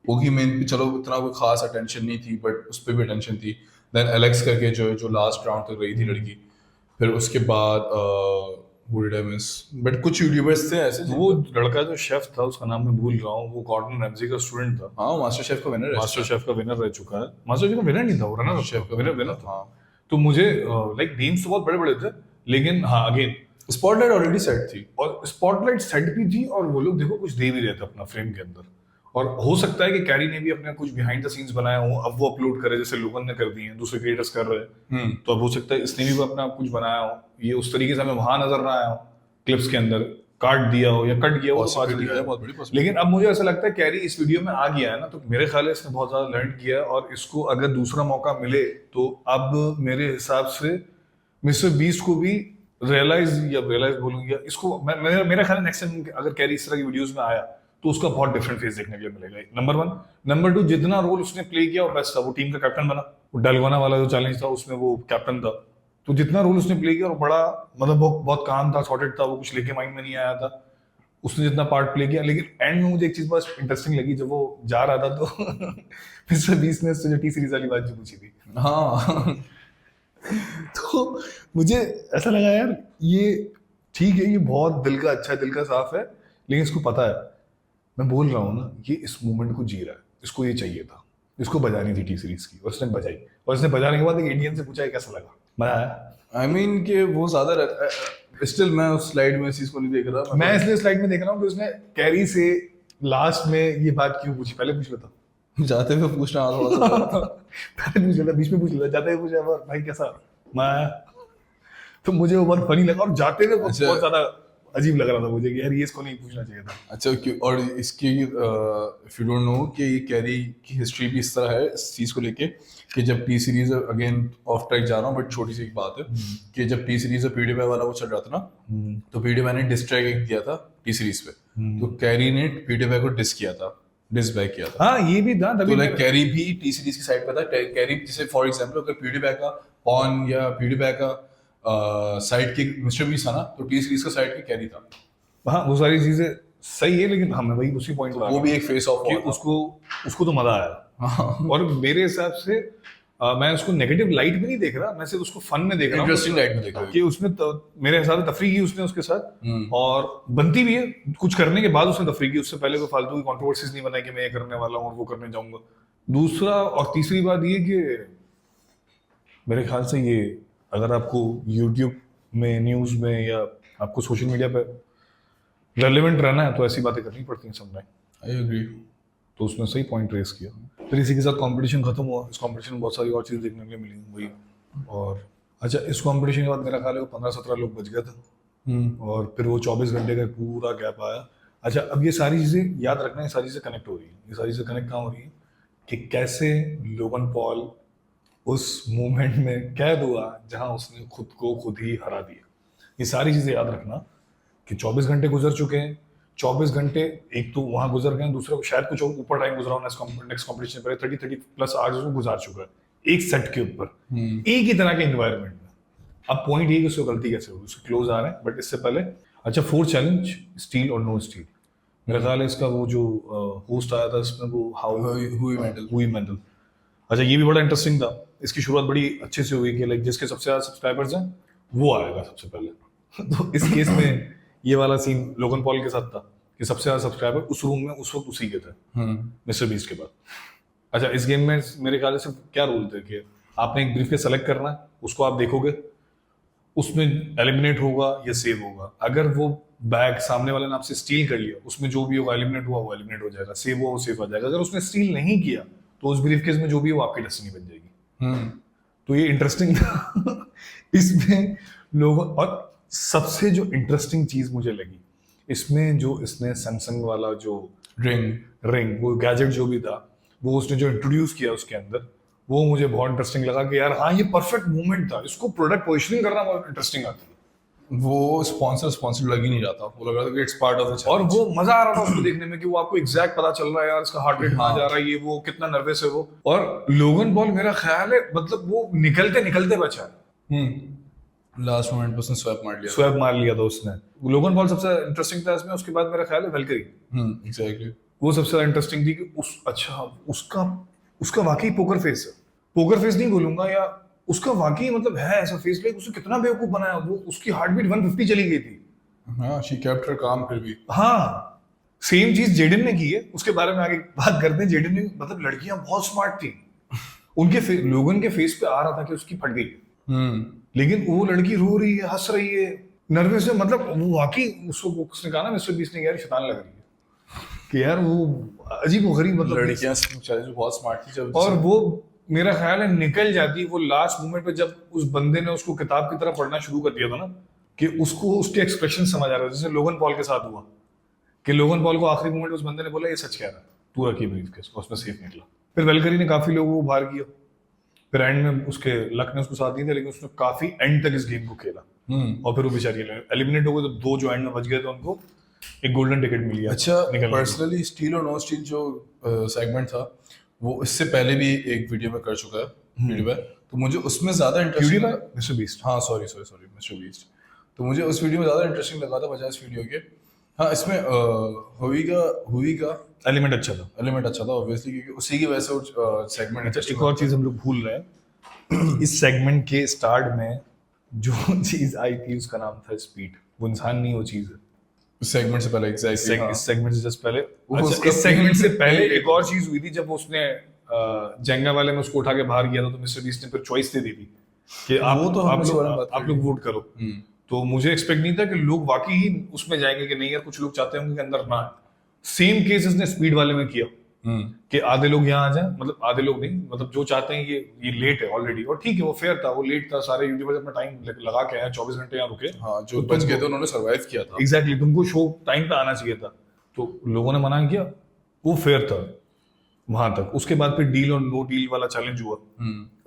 वो की मेन, चलो इतना कोई खास अटेंशन नहीं थी, बट उस पर भी अटेंशन थी। देन एलेक्स करके जो लास्ट राउंड तक रही थी लड़की, फिर उसके बाद बट कुछ यूट्यूबर्स थे ऐसे। वो लड़का जो शेफ था उसका नाम मैं भूल रहा हूँ, वो गॉर्डन रैमजी का स्टूडेंट था। हाँ, मास्टर शेफ का विनर, मास्टर शेफ का विनर रह चुका है। मास्टर शेफ का विनर नहीं था वो, रनर शेफ का विनर था। तो मुझे लाइक नेम्स तो बहुत बड़े बड़े थे, लेकिन हाँ अगेन स्पॉटलाइट ऑलरेडी सेट थी, और स्पॉटलाइट सेट भी थी, और वो लोग देखो कुछ दे भी रहे थे अपना फ्रेम के अंदर। और हो सकता है कि कैरी ने भी अपने कुछ बिहाइंड द सीन्स बनाया हो, अब वो अपलोड करे, जैसे लोगन ने कर दिए हैं, दूसरे क्रिएटर्स कर रहे हैं, तो अब हो सकता है इसने भी अपना कुछ बनाया हो, ये उस तरीके से हमें वहां नजर ना आया हो, क्लिप्स के अंदर काट दिया हो या कट गया हो, बहुत बड़ी। लेकिन अब मुझे ऐसा लगता है कैरी इस वीडियो में आ गया है ना, तो मेरे ख्याल है इसने बहुत ज्यादा लर्न किया है, और इसको अगर दूसरा मौका मिले तो अब मेरे हिसाब से मिस्टर बीस्ट को भी रियलाइज बोलूंगा इसको, मेरा ख्याल है नेक्स्ट टाइम अगर कैरी इस तरह की वीडियोस में आया तो उसका बहुत डिफरेंट फेस देखने के लिए मिलेगा। नंबर 1। नंबर 2, जितना रोल उसने प्ले किया वो बेस्ट था। वो टीम का कैप्टन बना, वो डलगोना वाला जो चैलेंज था उसमें वो कैप्टन था, तो जितना रोल उसने प्ले किया और बड़ा मतलब बहुत काम था, सॉर्टेड था, वो कुछ लेके माइंड में नहीं आया था, उसने जितना पार्ट प्ले किया। लेकिन एंड में मुझे एक चीज बहुत इंटरेस्टिंग लगी, जब वो जा रहा था तो मिस्टर बीस्ट ने उससे जो टी सीरीज वाली बात जो पूछी थी, हाँ तो मुझे ऐसा लगा यार ये ठीक है, ये बहुत दिल का अच्छा है, दिल का साफ है, लेकिन इसको पता है मैं बोल रहा हूँ ना, ये इस मोमेंट को जी रहा है, इसको ये चाहिए था, इसको बजानी थी टी सीरीज की, और इसने बजाई, और इसने बजाने के बाद एक इंडियन से पूछा कैसा लगा, मजा आया। आई मीन कि वो ज्यादा स्टिल मैं उस स्लाइड में इस चीज को नहीं देख रहा। मैं इसलिए स्लाइड में देख रहा हूँ कि उसने कैरी से लास्ट में ये बात क्यों पूछी, पहले पूछ लेता जाते हुए पूछना थोड़ा सा पहले पूछ लेता, बीच में पूछ लेता, जाते हुए पूछा भाई कैसा, मैं तो मुझे वो बहुत फनी लगा, और जाते हुए बहुत ज्यादा अजीब लग रहा था मुझे कि यार ये इसको नहीं पूछना चाहिए था। अच्छा क्यों, और इसकी इफ यू डोंट नो कि ये कैरी की हिस्ट्री भी इस तरह है इस चीज को लेके कि जब T series, again of track जा रहा हूँ बट छोटी सी एक बात है कि जब टी सीरीज और पीडीवाई वाला वो चल रहा था ना, तो पीडीवाई ने डिस ट्रैक एक दिया था टी सीरीज पे, तो कैरी ने पीडीवाई को डिस किया था, डिस बैक किया था। हाँ ये भी था तो लाइक कैरी भी टी सीरीज की साइड पे था। कैरी जैसे फॉर एग्जांपल अगर पीडीवाई का पॉन या पीडीवाई का साइड की मिस्टर बीस्ट था ना, तो टी सीरीज का साइड की कैरी था। हाँ वो सारी चीजें सही है, लेकिन हमें वही उसी पॉइंट पर वो भी एक फेस ऑफ कि उसको तो मजा आया। और मेरे हिसाब से मैं उसको नेगेटिव लाइट में नहीं देख रहा, मैं सिर्फ उसको फन में देख रहा हूँ, इंटरेस्टिंग लाइट में देख रहा हूँ कि उसने मेरे हिसाब से तफरीह की उसने उसके साथ, और बनती भी है, कुछ करने के बाद उसने तफरीह की, उससे पहले कोई फालतू की कंट्रोवर्सीज नहीं बनाई कि मैं ये करने वाला हूँ और वो करने जाऊंगा। दूसरा और तीसरी बात ये कि मेरे ख्याल से ये अगर आपको यूट्यूब में, न्यूज में, या आपको सोशल मीडिया पे रेलेवेंट रहना है तो ऐसी बातें करनी पड़ती हैं समटाइम। I agree. तो उसने सही पॉइंट रेस किया। फिर इसी के साथ कंपटीशन खत्म हुआ, इस कंपटीशन में बहुत सारी और चीज़ देखने के लिए मिली वही। और अच्छा, इस कंपटीशन के बाद मेरा ख्याल है 15-17 लोग बच गए थे, और फिर वो 24 घंटे का पूरा गैप आया। अच्छा, अब ये सारी चीज़ें याद रखना, ये सारी चीज़ें कनेक्ट हो रही है, ये सारी चीज़ें कनेक्ट कहाँ हो रही है कि कैसे लोगन पॉल उस मोमेंट में कैद हुआ जहां उसने खुद को खुद ही हरा दिया। ये सारी चीज़ें याद रखना कि 24 घंटे गुजर चुके हैं, 24 घंटे एक तो वहां गुजर गए, दूसरा शायद कुछ ऊपर टाइम गुजरा हो, नेक्स्ट कॉम्पिटिशन पर 30-30+ आवर्स उसको गुजार चुका है एक सेट के ऊपर, एक ही तरह के एनवायरनमेंट में। अब पॉइंट ये कि उसको गलती कैसे होगी, उसको क्लोज आ रहे हैं, बट इससे पहले अच्छा 4 चैलेंज, स्टील और नो स्टील। मेरा ख्याल है इसका वो जो होस्ट आया था इसमें, वो हुई मेंटल। अच्छा ये भी बड़ा इंटरेस्टिंग था, इसकी शुरुआत बड़ी अच्छे से हुई कि लाइक जिसके सबसे ज्यादा सब्सक्राइबर्स हैं वो आएगा सबसे पहले। तो इस केस में ये वाला सीन लोगन पॉल के साथ था कि सबसे ज्यादा सब्सक्राइबर उस रूम में उस वक्त उसी के थे, मिस्टर बीस्ट के बाद। अच्छा, इस गेम में मेरे ख्याल से क्या रूल थे कि आपने एक ब्रीफ के सेलेक्ट करना है, उसको आप देखोगे, उसमें एलिमिनेट होगा या सेव होगा। अगर वो बैग सामने वाले ने आपसे स्टील कर लिया, उसमें जो भी होगा एलिमिनेट हुआ वो एलिमिनेट हो जाएगा, सेव हुआ वो सेव हो जाएगा। अगर उसने स्टील नहीं किया तो उस ब्रीफ केस में जो भी वो आपकी डेस्टिनी बन जाएगी। तो ये इंटरेस्टिंग था इसमें लोगों। और सबसे जो इंटरेस्टिंग चीज मुझे लगी इसमें, जो इसने सैमसंग वाला जो रिंग वो गैजेट जो भी था, वो उसने जो इंट्रोड्यूस किया उसके अंदर, वो मुझे बहुत इंटरेस्टिंग लगा कि यार हाँ ये परफेक्ट मूवमेंट था। इसको प्रोडक्ट पोजिशनिंग करना बहुत इंटरेस्टिंग आती है। वो स्पॉन्सर लग ही नहीं रहा था, वो लग रहा था कि इट्स पार्ट ऑफ द और वो मजा आ रहा था उसको देखने में कि वो आपको एग्जैक्ट पता चल रहा है यार इसका हार्ट रेट कहाँ जा रहा है, ये वो कितना नर्वस है वो। और लोगन पॉल मेरा ख्याल है मतलब वो निकलते निकलते बचा है, लास्ट मोमेंट पे उसने स्वैप मार लिया था उसने। लोगन पॉल सबसे इंटरेस्टिंग था इसमें। उसके बाद मेरा ख्याल है वेलकरी, एग्जैक्टली वो सबसे ज्यादा इंटरेस्टिंग थी कि उसका वाकई पोकर फेस है। पोकर फेस नहीं बोलूंगा, या उसका वाकई मतलब है ऐसा फेस, लाइक उसने कितना बेवकूफ बनाया। वो उसकी हार्ट बीट 150 चली गई थी। हाँ, शी केप्ट हर काम फिर भी। हाँ, सेम चीज जेडन ने की है, उसके बारे में आगे बात करते हैं। जेडन ने मतलब लड़कियां बहुत स्मार्ट थी, उनके लोगन के फेस पे आ रहा था कि उसकी फट गई है, लेकिन वो लड़की रो रही है, हंस रही है, नर्वस है। मतलब वो वाकई उसने कहा ना मिस्टर बीस्ट ने, यार शैतान लग रही है कि यार वो अजीब व गरीब मतलब लड़कियां बहुत स्मार्ट थी जब। और वो मेरा ख्याल है निकल जाती वो लास्ट मोमेंट पे, जब उस बंदे ने उसको किताब की तरह पढ़ना शुरू कर दिया था ना, कि उसको उसके एक्सप्रेशन समझ आ रहा था। जैसे लोगन पॉल के साथ हुआ कि लोगन पॉल को आखिरी मोमेंट उस बंदे ने बोला ये सच कह रहा है, तू रखी ब्रीफकेस, उसमें सेफ निकला। फिर वेलकरी ने काफी लोगों को बाहर किया, फिर एंड में उसके लक ने उसको साथ नहीं था, लेकिन उसने काफी एंड तक इस गेम को खेला। और फिर वो बेचारी एलिमिनेट हो गए, तो 2 जो एंड में बच गए थे उनको एक गोल्डन टिकट मिली। अच्छा, पर्सनली स्टील और नो स्टील जो सेगमेंट था वो इससे पहले भी एक वीडियो में कर चुका है पीडीवाई, तो मुझे उसमें ज्यादा इंटरेस्टिंग लगा। मिस्टर बीस्ट, हाँ सॉरी मिस्टर बीस्ट, तो मुझे उस वीडियो में ज्यादा इंटरेस्टिंग लगा था बजाय इस वीडियो के। हाँ, इसमें हुई का एलिमेंट अच्छा था ऑब्वियसली, क्योंकि उसी की वजह से सेगमेंट। अच्छा, एक और चीज हम लोग भूल रहे हैं इस सेगमेंट के स्टार्ट में जो चीज आई थी उसका नाम था स्पीड। वो इंसान नहीं, वो चीज है। सेगमेंट से पहले एग्जैक्टली इस सेगमेंट से जस्ट पहले, अच्छा उसका इस सेगमेंट से पेन- पहले एक और चीज हुई थी जब उसने जेंगा वाले में उसको उठा के बाहर किया था, तो मिस्टर बीस्ट ने फिर चॉइस दे दी थी कि वो तो हमने इस बारे में बात आप करी। लोग वोट करो। तो मुझे एक्सपेक्ट नहीं था कि लोग वाकई ही उसमें जाएंगे कि नहीं यार, कुछ लोग चाहते होंगे कि अंदर ना आए। सेम केस इसने स्पीड वाले में किया कि आधे लोग यहाँ आ जाएं, मतलब आधे लोग नहीं, मतलब जो चाहते हैं ये लेट है ऑलरेडी, और ठीक है वो फेयर था, वो लेट था, सारे यूट्यूबर्स अपना टाइम लगा के आए, 24 घंटे यहाँ रुके। हाँ जो तो बच गए तुमको- थे उन्होंने सर्वाइव किया था। एग्जैक्टली तुमको शो टाइम पे आना चाहिए था, तो लोगों ने मना किया, वो फेयर था वहां तक। उसके बाद फिर डील और नो डील वाला चैलेंज हुआ,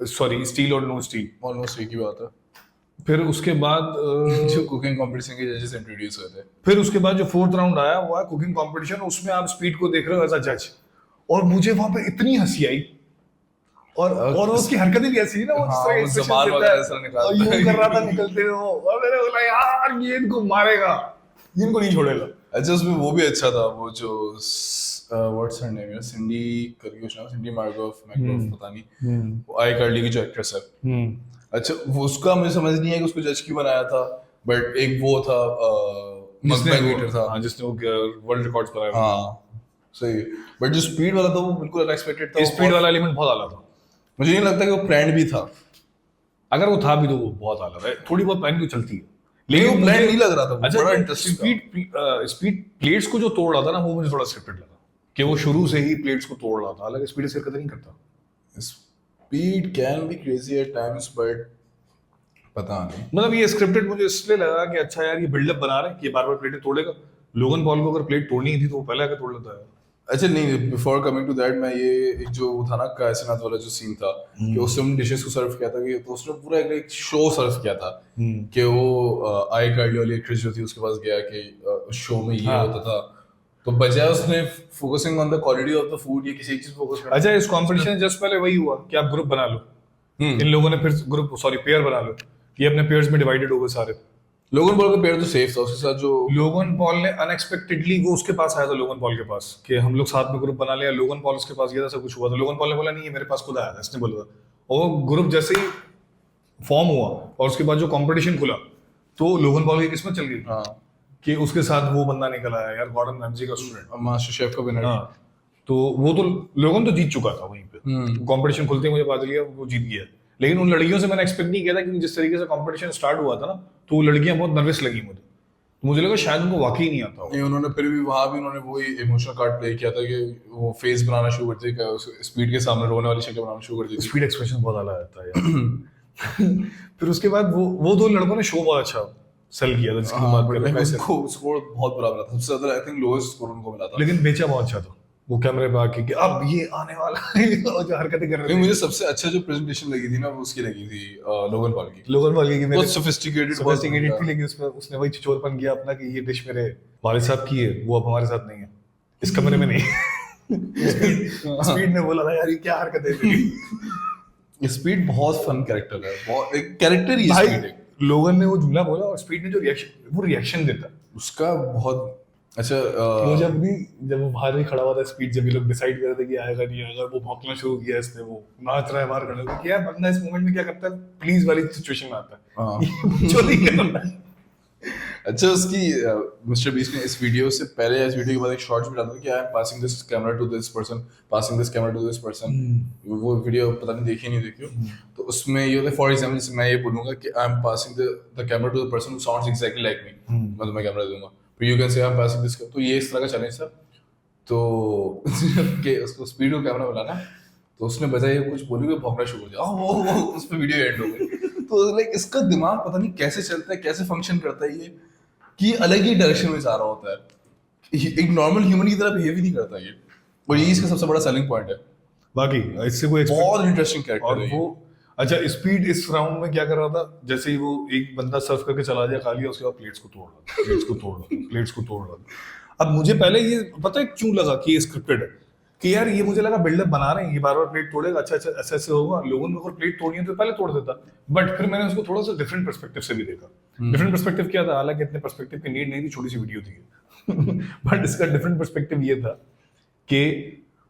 सॉरी स्टील और नो स्टील। ऑलमोस्ट एक ही बात है। फिर उसके बाद जो कुकिंग कंपटीशन के जजेस इंट्रोड्यूस हुए थे, फिर उसके बाद जो फोर्थ राउंड आया वो है कुकिंग कंपटीशन, उसमें आप स्पीड को देख रहे हो एज अ जज, और मुझे वहां पे इतनी हंसी आई, और उसकी हरकतें भी ऐसी थी ना, वो जिस हाँ, तरह वो expressions ज़बान देता वगैरह है, ऐसा निकालता और है। यूं कर रहा था निकलते हुए वो, और मैंने बोला यार ये इनको मारेगा, ये इनको नहीं छोड़ेगा। अच्छा उसमें वो भी अच्छा था, वो जो व्हाट्स हर नेम है, सिंडी करके कुछ नाम, सिंडी मार्गोफ मैकगोफ पता नहीं, वो आई कार्ली की जो एक्ट्रेस है। अच्छा वो उसका मुझे समझ नहीं है कि उसको जज क्यों बनाया था, बट एक वो था मकबैन वेटर था। हाँ जिसने वो वर्ल्ड रिकॉर्ड्स बनाया। हाँ सही, बट जो स्पीड वाला था वो बिल्कुल अनएक्सपेक्टेड था। स्पीड वाला एलिमेंट बहुत आला था, मुझे नहीं लगता कि वो प्लान्ड भी था। अगर वो था भी तो वो बहुत आला है, थोड़ी बहुत प्लानिंग तो चलती है, लेकिन वो प्लान मुझे- नहीं लग रहा था, वो अच्छा बड़ा इंटरेस्टिंग था। स्पीड प्लेट्स को जो तोड़ रहा था ना, वो मुझे थोड़ा स्क्रिप्टेड लगा कि वो शुरू से ही प्लेट्स को तोड़ रहा था, हालांकि स्पीड इसकी हरकत नहीं करता। Speed can be crazy at times, but पता नहीं। मतलब ये स्क्रिप्टेड मुझे इसलिए लगा कि अच्छा यार ये बिल्डअप बना रहे हैं कि ये बार बार प्लेटें तोड़ेगा। लोगन पॉल को अगर प्लेट तोड़नी ही थी तो वो पहले आके तोड़ लेता है। अच्छा नहीं, बिफोर कमिंग टू दैट, मैं ये एक जो वो था ना कायसनाथ वाला जो सीन था कि उसने उन डिशेस को सर्व किया था, कि तो उसने पूरा एक शो सर्व किया था कि वो आई कार्ली वाली एक्ट्रेस जो थी उसके पास गया कि शो में ये हाँ। होता था, तो बजाय उसने focusing on the quality of the food ये किसी एक चीज फोकस अच्छा इस कॉम्पिटिशन जस्ट पहले वही हुआ कि आप ग्रुप बना लो, इन लोगों ने फिर ग्रुप सॉरी पेयर बना लो, ये अपने पेयर्स में डिवाइडेड हो गए सारे। लोगन पॉल का पेयर तो सेफ था, उसके साथ जो लोगन पॉल ने अनएक्सपेक्टेडली वो उसके पास आया था, लोगन पॉल के पास, कि हम लोग साथ में ग्रुप बना लिया, लोगन पॉल उसके पास गया था, सब कुछ हुआ था, लोगन पॉल ने बोला नहीं ये मेरे पास खुद आया था, इसने बोला था, और ग्रुप जैसे ही फॉर्म हुआ और उसके बाद जो कंपटीशन खुला तो लोगन पॉल की किस्मत चल गई हाँ कि उसके साथ वो बंदा निकल आया यार, गॉर्डन रैमजी का स्टूडेंट। मास्टर शेफ का विनर। हाँ तो वो तो लोगन तो जीत चुका था वहीं पे, कंपटीशन खुलते ही मुझे पता चल गया वो जीत गया। लेकिन उन लड़कियों से मैंने एक्सपेक्ट नहीं किया था, क्योंकि जिस तरीके से कंपटीशन स्टार्ट हुआ था ना, तो वो लड़कियां बहुत नर्वस लगी मुझे, तो मुझे लगा शायद उनको वाकई नहीं आता होगा। नहीं उन्होंने फिर भी वहां भी उन्होंने वही इमोशनल कार्ड प्ले किया था कि वो फेस बनाना शुरू कर दी, स्पीड के सामने रोने वाली शक्ल बनाना शुरू कर दी थी। स्पीड एक्सप्रेशन बहुत अलग आता है यार। फिर उसके बाद वो दो लड़कों ने शो बहुत अच्छा सेल किया था, जिसकी हम बात कर रहे हैं पैसे। उनको स्कोर बहुत बुरा मिला था, सबसे ज्यादा आई थिंक लोएस्ट स्कोर उनको मिला था। लेकिन बेचा बहुत अच्छा था, वो कैमरे पे आके कि अब ये आने वाला है, और जो हरकतें कर रहे लेकिन थे। मुझे सबसे अच्छा जो प्रेजेंटेशन लगी थी ना वो उसकी लगी थी लोगन पॉल की। लोगन वाले की बहुत सोफिस्टिकेटेड सोफिस्टिकेटेड थी, लेकिन उसमें उसने वही छिछोरपन किया अपना कि ये डिश मेरे वालिद साहब की है, वो अब हमारे साथ नहीं है, इस कमरे में नहीं। स्पीड ने बोला था यार ये क्या हरकत है मेरी। स्पीड बहुत फन कैरेक्टर है, बहुत एक कैरेक्टर ही भाई स्पीड है। लोगन ने वो जुमला बोला और स्पीड ने जो रिएक्शन देता, उसका बहुत अच्छा वो जब वो बाहर ही खड़ा हुआ था स्पीड, जब ये लोग डिसाइड कर रहे थे कि आएगा नहीं आएगा, वो भौंकना शुरू किया इसने, वो नाच रहा है बाहर खड़े होकर, क्या बंदा इस मोमेंट में क्या करता है, प्लीज वाली सिचुएशन में आता है। हाँ। जो नहीं करना है। अच्छा उसकी मिस्टर बीस्ट ने इस वीडियो से पहले, इस वीडियो के बाद एक शॉर्ट्स भी डाला था कि I am passing this camera to this person, passing this camera to this person. वो वीडियो पता नहीं देखी नहीं देखी हो, तो उसमें ये होता है फॉर एग्जांपल जैसे मैं ये बोलूंगा कि I am passing the camera to the person who sounds exactly like me, मैं तुम्हें कैमरा दूंगा, फिर you can say I am passing this, तो ये इस तरह का चैलेंज था। तो कि उसको स्पीड को कैमरा मिलाना, तो उसने बजाय कुछ बोली को भौंकना शुरू कर दिया, वो उस पे वीडियो एंड हो गई। तो लाइक इसका दिमाग पता नहीं कैसे चलता है, कैसे फंक्शन करता है ये, कि अलग ही डायरेक्शन में जा रहा होता है, एक नॉर्मल ह्यूमन की तरह बिहेव ही नहीं करता ये, और ये इसका सबसे बड़ा सेलिंग पॉइंट है। बाकी इससे कोई बहुत इंटरेस्टिंग और कैरेक्टर है वो अच्छा स्पीड इस राउंड में क्या कर रहा था, जैसे ही वो एक बंदा सर्व करके चला जाए खा लिया, उसके बाद प्लेट्स को तोड़ रहा था, प्लेट्स को तोड़ रहा था, प्लेट्स को तोड़ रहा था। अब मुझे पहले ये पता है क्यों लगा कि ये स्क्रिप्टेड है, कि यार ये मुझे लगा बिल्डअप बना रहे हैं, ये बार बार प्लेट तोड़ेगा, अच्छा अच्छा ऐसे ऐसे होगा, लोगों ने अगर प्लेट तोड़नी है तो पहले तोड़ देता, बट फिर मैंने उसको थोड़ा सा डिफरेंट पर्सपेक्टिव से भी देखा। डिफरेंट पर्सपेक्टिव क्या था, हालांकि इतने पर्सपेक्टिव की नीड नहीं थी, छोटी सी वीडियो थी। बट इसका डिफरेंट पर्सपेक्टिव ये था कि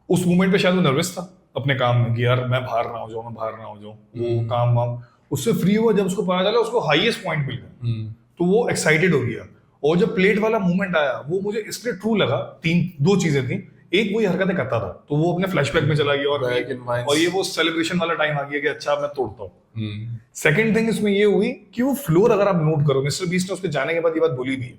उस मोमेंट पे शायद वो नर्वस था, अपने काम में कि यार मैं बाहर ना हो जाऊं, मैं बाहर ना हो जाऊं, वो काम वाम उससे फ्री हुआ। जब उसको पता चला उसको हाईएस्ट पॉइंट मिल गया, तो वो एक्साइटेड हो गया। और जब प्लेट वाला मूवमेंट आया वो मुझे इसलिए ट्रू लगा, दो चीजें थी। एक, वही हरकतें करता था तो वो अपने फ्लैशबैक में चला गया, और ये वो सेलिब्रेशन वाला टाइम आ गया कि अच्छा मैं तोड़ता हूँ। सेकंड थिंग इसमें ये हुई कि वो फ्लोर, अगर आप नोट करो, मिस्टर बीस्ट ने उसके जाने के बाद ये बात बोली भी है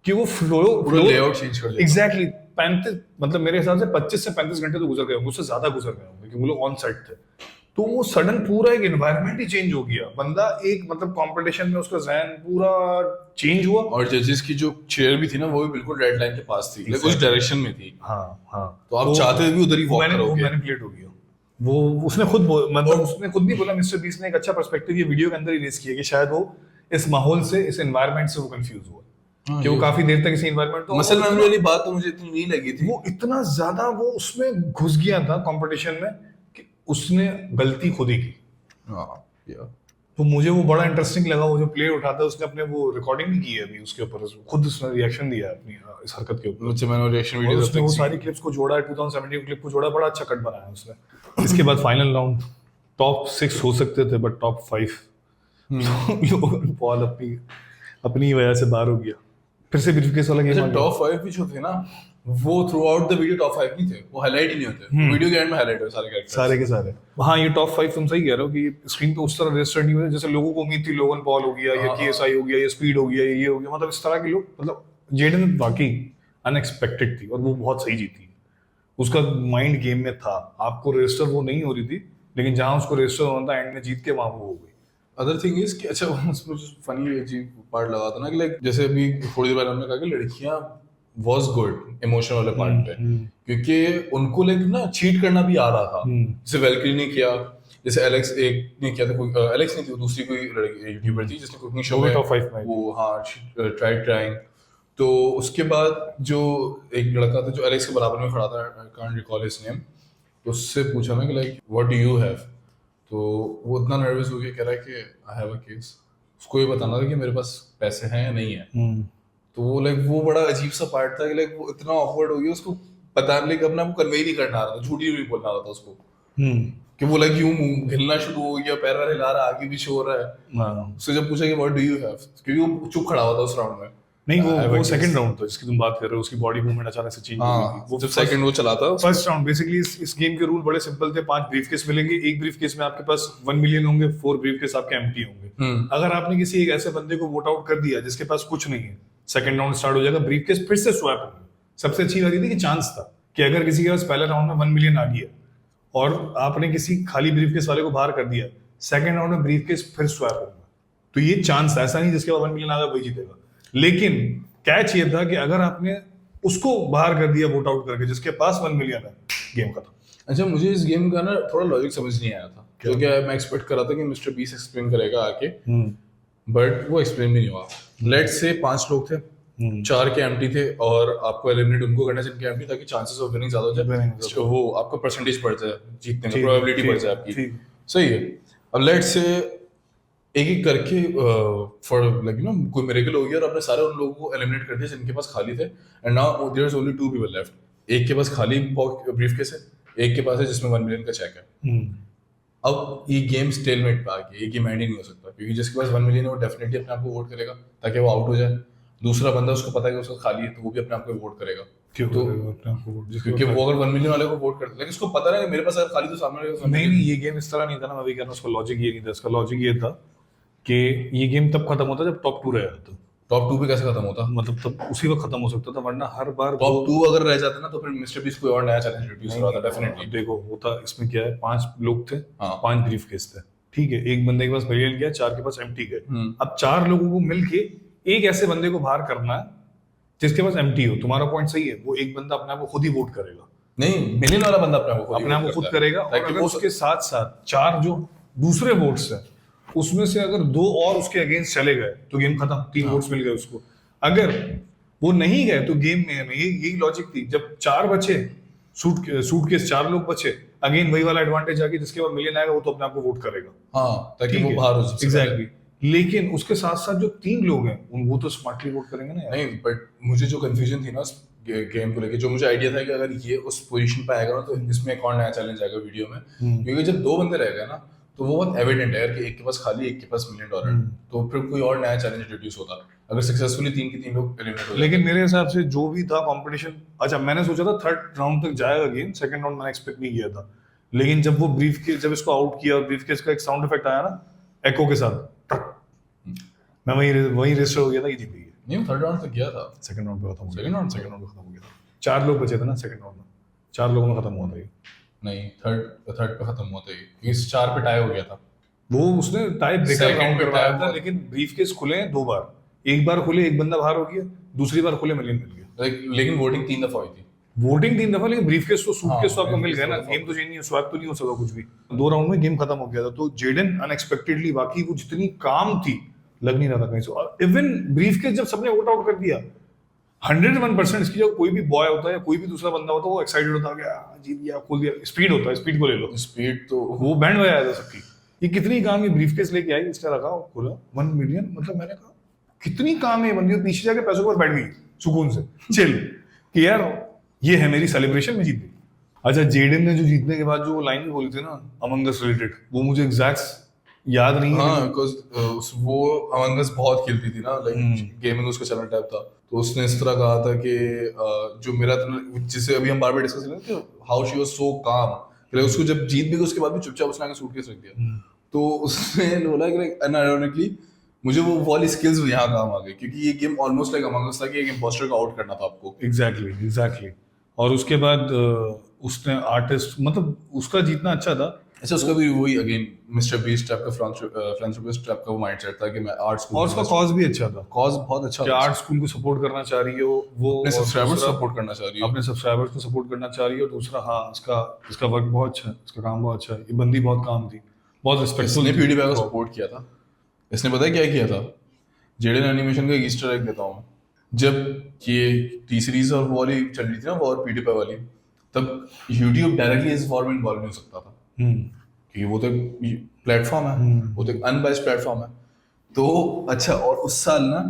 कि वो फ्लोर लेआउट चेंज कर दिया। एग्जैक्टली 35, मतलब मेरे हिसाब से 25 से 35 घंटे तो गुजर गए होंगे, उससे ज्यादा गुजर गए होंगे क्योंकि वो लोग ऑन सेट थे। तो वो सडन पूरा एक एनवायरनमेंट ही चेंज हो गया, बंदा एक मतलब कंपटीशन में उसका ज़हन पूरा चेंज हुआ। और जजेस की जो चेयर भी थी ना वो भी बिल्कुल रेड लाइन के पास थी, like उस डायरेक्शन में थी। हाँ हाँ, तो आप चाहते भी उधर ही वॉक करोगे। मैनिपुलेट हो गया वो। उसने खुद मतलब उसने खुद भी बोला, मिस्टर बीस्ट ने एक अच्छा पर्सपेक्टिव ये वीडियो के अंदर ही रेस किया कि शायद वो इस माहौल से, इस एनवायरनमेंट से वो कंफ्यूज हुआ कि वो काफी देर तक इसी एनवायरनमेंट, तो मसल मेमोरी वाली बात तो मुझे इतनी नहीं लगी थी। वो इतना ज्यादा वो उसमें घुस गया था कंपटीशन में कि उसने गलती खुद ही की। तो मुझे वो बड़ा इंटरेस्टिंग लगा, वो जो प्ले उठाता है उसने अपने वो रिकॉर्डिंग भी की है अभी उसके ऊपर, खुद उसने रिएक्शन दिया है अपनी इस हरकत के ऊपर। मुझे मैंने रिएक्शन वीडियो उसने वो सारी क्लिप्स को जोड़ा, 2017 क्लिप को जोड़ा, बड़ा अच्छा कट बनाया उसने। इसके बाद फाइनल राउंड, टॉप 6 हो सकते थे बट टॉप 5 लोगन पॉल अपनी वजह से बाहर हो गया। फिर से ब्रीफकेस वाला गेम। टॉप 5 भी जो थे ना वो through out the video top 5 नहीं थे, वो हाईलाइट ही नहीं होते, वीडियो के एंड में हाईलाइट हुए सारे कैरेक्टर्स, सारे के सारे। हाँ, ये टॉप 5 तुम सही कह रहे हो कि स्क्रीन पे उस तरह रजिस्टर नहीं हुए जैसे लोगों को उम्मीद थी। लोगन पॉल हो गया, या केएसआई हो गया, या स्पीड हो गया, ये हो गया, मतलब इस तरह के लोग। मतलब जेडन वाकई अनएक्सपेक्टेड थी और वो बहुत सही जीती। उसका माइंड गेम में था, आपको रजिस्टर वो नहीं हो रही थी, लेकिन जहां उसको रजिस्टर होना था एंड में जीत के वहां वो हो गई। अदर थिंग इज कि अच्छा उसमें जो फनी अजीब पार्ट लगा था ना कि लाइक जैसे अभी थोड़ी देर पहले हमने कहा कि लड़कियां वाज गुड इमोशनल वाले पार्ट पे, क्योंकि उनको लाइक ना चीट करना भी आ रहा था। जैसे वेल्क्री ने किया, जैसे एलेक्स एक ने किया था, कोई एलेक्स नहीं थी, दूसरी कोई लड़की यूट्यूबर थी जिसने कुकिंग शो में टॉप 5 में वो हाँ ट्राइंग। तो उसके बाद जो एक लड़का था जो एलेक्स के बराबर में खड़ा था, I can't recall his name, उससे पूछा ना कि like what do you have, तो वो इतना नर्वस हो गया, कह रहा है कि आई हैव अ केस। उसको ये बताना था कि मेरे पास पैसे हैं या नहीं है। तो वो लाइक वो बड़ा अजीब सा पार्ट था कि लाइक वो इतना ऑकवर्ड हो गया, उसको पता नहीं, अपना वो कन्वे नहीं करना आ रहा था, झूठी नहीं बोलना आ रहा था उसको कि वो लाइक यूं हिलना शुरू हो गया, पैर हिला रहा है, आगे पीछे हो रहा है। उससे जब पूछा कि व्हाट डू यू हैव, क्योंकि वो चुप खड़ा हुआ था उस राउंड में। नहीं, वो सेकंड राउंड था जिसकी तुम बात कर रहे हो, उसकी बॉडी मूवमेंट अचानक से चेंज हो गई थी। वो जब सेकंड वो चला था, फर्स्ट राउंड बेसिकली इस गेम के रूल बड़े सिंपल थे। 5 ब्रीफकेस मिलेंगे, एक ब्रीफकेस में आपके पास 1 मिलियन होंगे, 4 ब्रीफकेस आपके एम्प्टी होंगे। अगर आपने किसी एक ऐसे बंदे को वोट आउट कर दिया जिसके पास कुछ नहीं है, सेकंड राउंड स्टार्ट हो जाएगा, ब्रीफकेस फिर से स्वैप होंगे। सबसे अच्छी बात ये थी कि चांस था कि अगर किसी के पास पहले राउंड में 1 मिलियन आ गया और आपने किसी खाली ब्रीफकेस वाले को बाहर कर दिया, सेकंड राउंड में ब्रीफकेस फिर स्वैप होगा। तो ये चांस ऐसा नहीं जिसके पास 1 मिलियन आ गया वही जीतेगा। लेकिन कैच ये था कि अगर आपने उसको बाहर कर दिया वोट आउट करके जिसके पास 1 मिलियन है, गेम खत्म। अच्छा, मुझे इस गेम का ना थोड़ा लॉजिक समझ नहीं आया था, क्योंकि मैं एक्सपेक्ट कर रहा था कि मिस्टर बीस एक्सप्लेन करेगा आके, बट वो एक्सप्लेन भी नहीं हुआ। लेट्स से 5 लोग थे, 4 के एम्प्टी थे और आपको एलिमिनेट उनको करना जिनके एम्प्टी, ताकि चांसेस ऑफ विनिंग ज्यादा हो जाए, वो आपका परसेंटेज बढ़ जाए, जीतने का प्रोबेबिलिटी बढ़ जाए आपकी। सही है। अब लेट्स से एक एक करके फॉर लाइक यू नो कोई मिरेकल हो गया और आपने सारे उन लोगों को एलिमिनेट कर दिया जिनके पास खाली थे, and now there is only 2 people left. एक के पास खाली ब्रीफकेस है, एक के पास है जिसमें 1 मिलियन का चेक है। अब ये गेम स्टेलमेट पे आ गया, ये गेम एंड ही नहीं हो सकता, क्योंकि जिसके पास 1 मिलियन है वो डेफिनेटली अपने आप को वोट करेगा ताकि वो आउट हो जाए। दूसरा बंदा उसको पता है कि उसका खाली है तो वो भी अपने आप को वोट करेगा। क्यों तो अपने आप को वोट, क्योंकि वो अगर 1 मिलियन वाले को वोट करता है, लेकिन उसको पता है कि मेरे पास अगर खाली तो सामने नहीं, ये गेम इस तरह नहीं था ना। मैं भी कह रहा हूं उसका लॉजिक ये नहीं था। इसका लॉजिक ये था कि ये गेम तब खत्म होता जब टॉप 2 रह जाता। टॉप 2 पे कैसे खत्म होता? मतलब तब उसी वक्त खत्म हो सकता था, वरना हर बार टॉप 2 अगर रह जाते ना तो फिर मिस्टर बीस्ट कोई और नया चैलेंज इंट्रोड्यूस करवाता डेफिनेटली। देखो होता इसमें क्या है, 5 लोग थे, 5 ब्रीफकेस थे, ठीक है। एक बंदे के पास मिलियन गया, 4 के पास एम्प्टी गए। अब 4 लोगों को मिलके एक ऐसे बंदे को बाहर करना है जिसके पास एम्प्टी हो। तुम्हारा पॉइंट सही है, वो एक बंदा अपने आप को खुद ही वोट करेगा। नहीं, मिलियन वाला बंदा अपने आप को खुद करेगा, और अगर उसके साथ साथ 4 जो दूसरे वोट्स हैं उसमें से अगर 2 और उसके अगेंस्ट चले गए तो गेम खत्म, 3 वोट्स मिल गए उसको। अगर वो नहीं गए तो गेम में यही लॉजिक थी, जब 4 बचे सूटकेस 4 लोग बचे, अगेन वही वाला एडवांटेज आ गया, जिसके बाद मिलियन आएगा वो तो अपने आप को वोट करेगा, ताकि वो बाहर हो जाए। एग्जैक्टली। लेकिन उसके साथ साथ जो 3 लोग हैं वो तो स्मार्टली वोट करेंगे ना यार। नहीं, बट मुझे जो कंफ्यूजन थी ना गेम को लेके, जो मुझे आइडिया था कि अगर ये उस पोजीशन पे आएगा ना तो इसमें एक और नया चैलेंज आएगा वीडियो में, क्योंकि जब दो बंदे रह गए ना तो वो बहुत एविडेंट है यार कि एक के पास खाली, एक के पास $1 million, तो फिर कोई और नया चैलेंज इंट्रोड्यूस होता अगर सक्सेसफुली 3 के 3 लोग एलिमिनेट हो। लेकिन मेरे हिसाब से जो भी था कंपटीशन, अच्छा मैंने सोचा था 3rd राउंड तक जाएगा गेम, 2nd राउंड मैंने एक्सपेक्ट नहीं किया था, लेकिन जब वो ब्रीफ के जब इसको आउट किया और ब्रीफ केस का एक साउंड इफेक्ट आया ना एको के साथ, टक, मैं वही रजिस्टर हो गया था कि जीत गई है। नहीं, 3rd राउंड तक गया था। 2nd राउंड पे खत्म हो गया। Second round? सेकंड राउंड पे खत्म हो गया था। 4 लोग बचे थे ना 2nd राउंड में, 4 लोगों में खत्म हुआ था ये। नहीं, थर्ड पे खत्म हुआ था ये, क्योंकि 4 पे टाई हो गया था। वो उसने टाई ब्रेकर Second राउंड पे करवाया tie था, हुआ। लेकिन ब्रीफ केस खुले हैं 2 बार, एक बार खुले एक बंदा बाहर हो गया, दूसरी बार खुले मिलियन मिल गया। लेकिन वोटिंग 3 दफा हुई थी। वोटिंग 3 दफा, लेकिन ब्रीफ केस तो सूट हाँ, केस तो आपको मिल briefcase गया ना, तो गेम तो चेंज नहीं हो, स्वैप तो नहीं हो सका कुछ भी। 2 राउंड में गेम खत्म हो गया था, तो जेडन अनएक्सपेक्टेडली, बाकी वो जितनी काम थी लग नहीं रहा था कहीं से, और इवन ब्रीफ केस जब सबने वोट आउट कर दिया 101% इसकी, जब कोई भी बॉय होता है या कोई भी दूसरा बंदा होता है वो एक्साइटेड होता है कि जीत गया, खोल दिया, स्पीड होता है, स्पीड को ले लो, स्पीड तो वो बैंड बजाया था सबकी। ये कितनी काम ये ब्रीफ केस लेके आई, इसने रखा खोला 1 मिलियन, मतलब मैंने कहा कितनी काम है बंदी, पीछे जाके पैसों पर बैठ गई सुकून से चिल कि यार ये है मेरी सेलिब्रेशन में जीत गई। अच्छा जेडन ने जो जीतने के बाद जो लाइन भी बोली थी ना अमंग अस रिलेटेड, वो मुझे एग्जैक्ट याद नहीं है। हाँ, बिकॉज वो अमंग अस बहुत खेलती थी ना, लाइक गेमिंग उसका चैनल टाइप था, तो उसने इस तरह कहा था कि जो मेरा जिसे अभी हम बार बार डिस्कस कर रहे थे, हाउ शी वाज सो काम, उसको जब जीत भी गई उसके बाद भी चुपचाप उसने आगे सूटकेस रख दिया, तो उसने बोला कि लाइक अनआयरॉनिकली मुझे वो वाली स्किल्स यहाँ काम आ गई, क्योंकि ये गेम ऑलमोस्ट लाइक अमंग अस था कि एक इंपोस्टर को आउट करना था आपको। एग्जैक्टली। और उसके बाद उसने आर्टिस्ट, मतलब उसका जीतना अच्छा था। अच्छा, उसका भी वही अगेन मिस्टर बीस्ट टाइप का फिलैंथ्रोपिस्ट टाइप का वो माइंडसेट था कि मैं आर्ट स्कूल, और उसका कॉज भी अच्छा था, कॉज बहुत अच्छा कि था, आर्ट स्कूल को सपोर्ट करना चाह रही हो, वो अपने और सब्सक्राइबर्स दूसरा सपोर्ट करना चाह रही है। अपने सब्सक्राइबर्स को सपोर्ट करना चाह रही है, और दूसरा हाँ इसका वर्क बहुत अच्छा है, इसका काम बहुत अच्छा है, ये बंदी बहुत काम थी, बहुत रिस्पेक्टफुल। इसने PewDiePie को सपोर्ट किया था। इसने पता है क्या किया था? जेडन एनिमेशन का एक ईस्टर एग देता हूँ, जब ये टी सीरीज और वो वाली चल रही थी ना, वो और PewDiePie वाली, तब YouTube डायरेक्टली इस वॉर में इन्वॉल्व नहीं हो सकता था, क्योंकि वो तो प्लेटफॉर्म है, वो तो एक अनबाइस्ड प्लेटफॉर्म है। तो अच्छा, और उस साल ना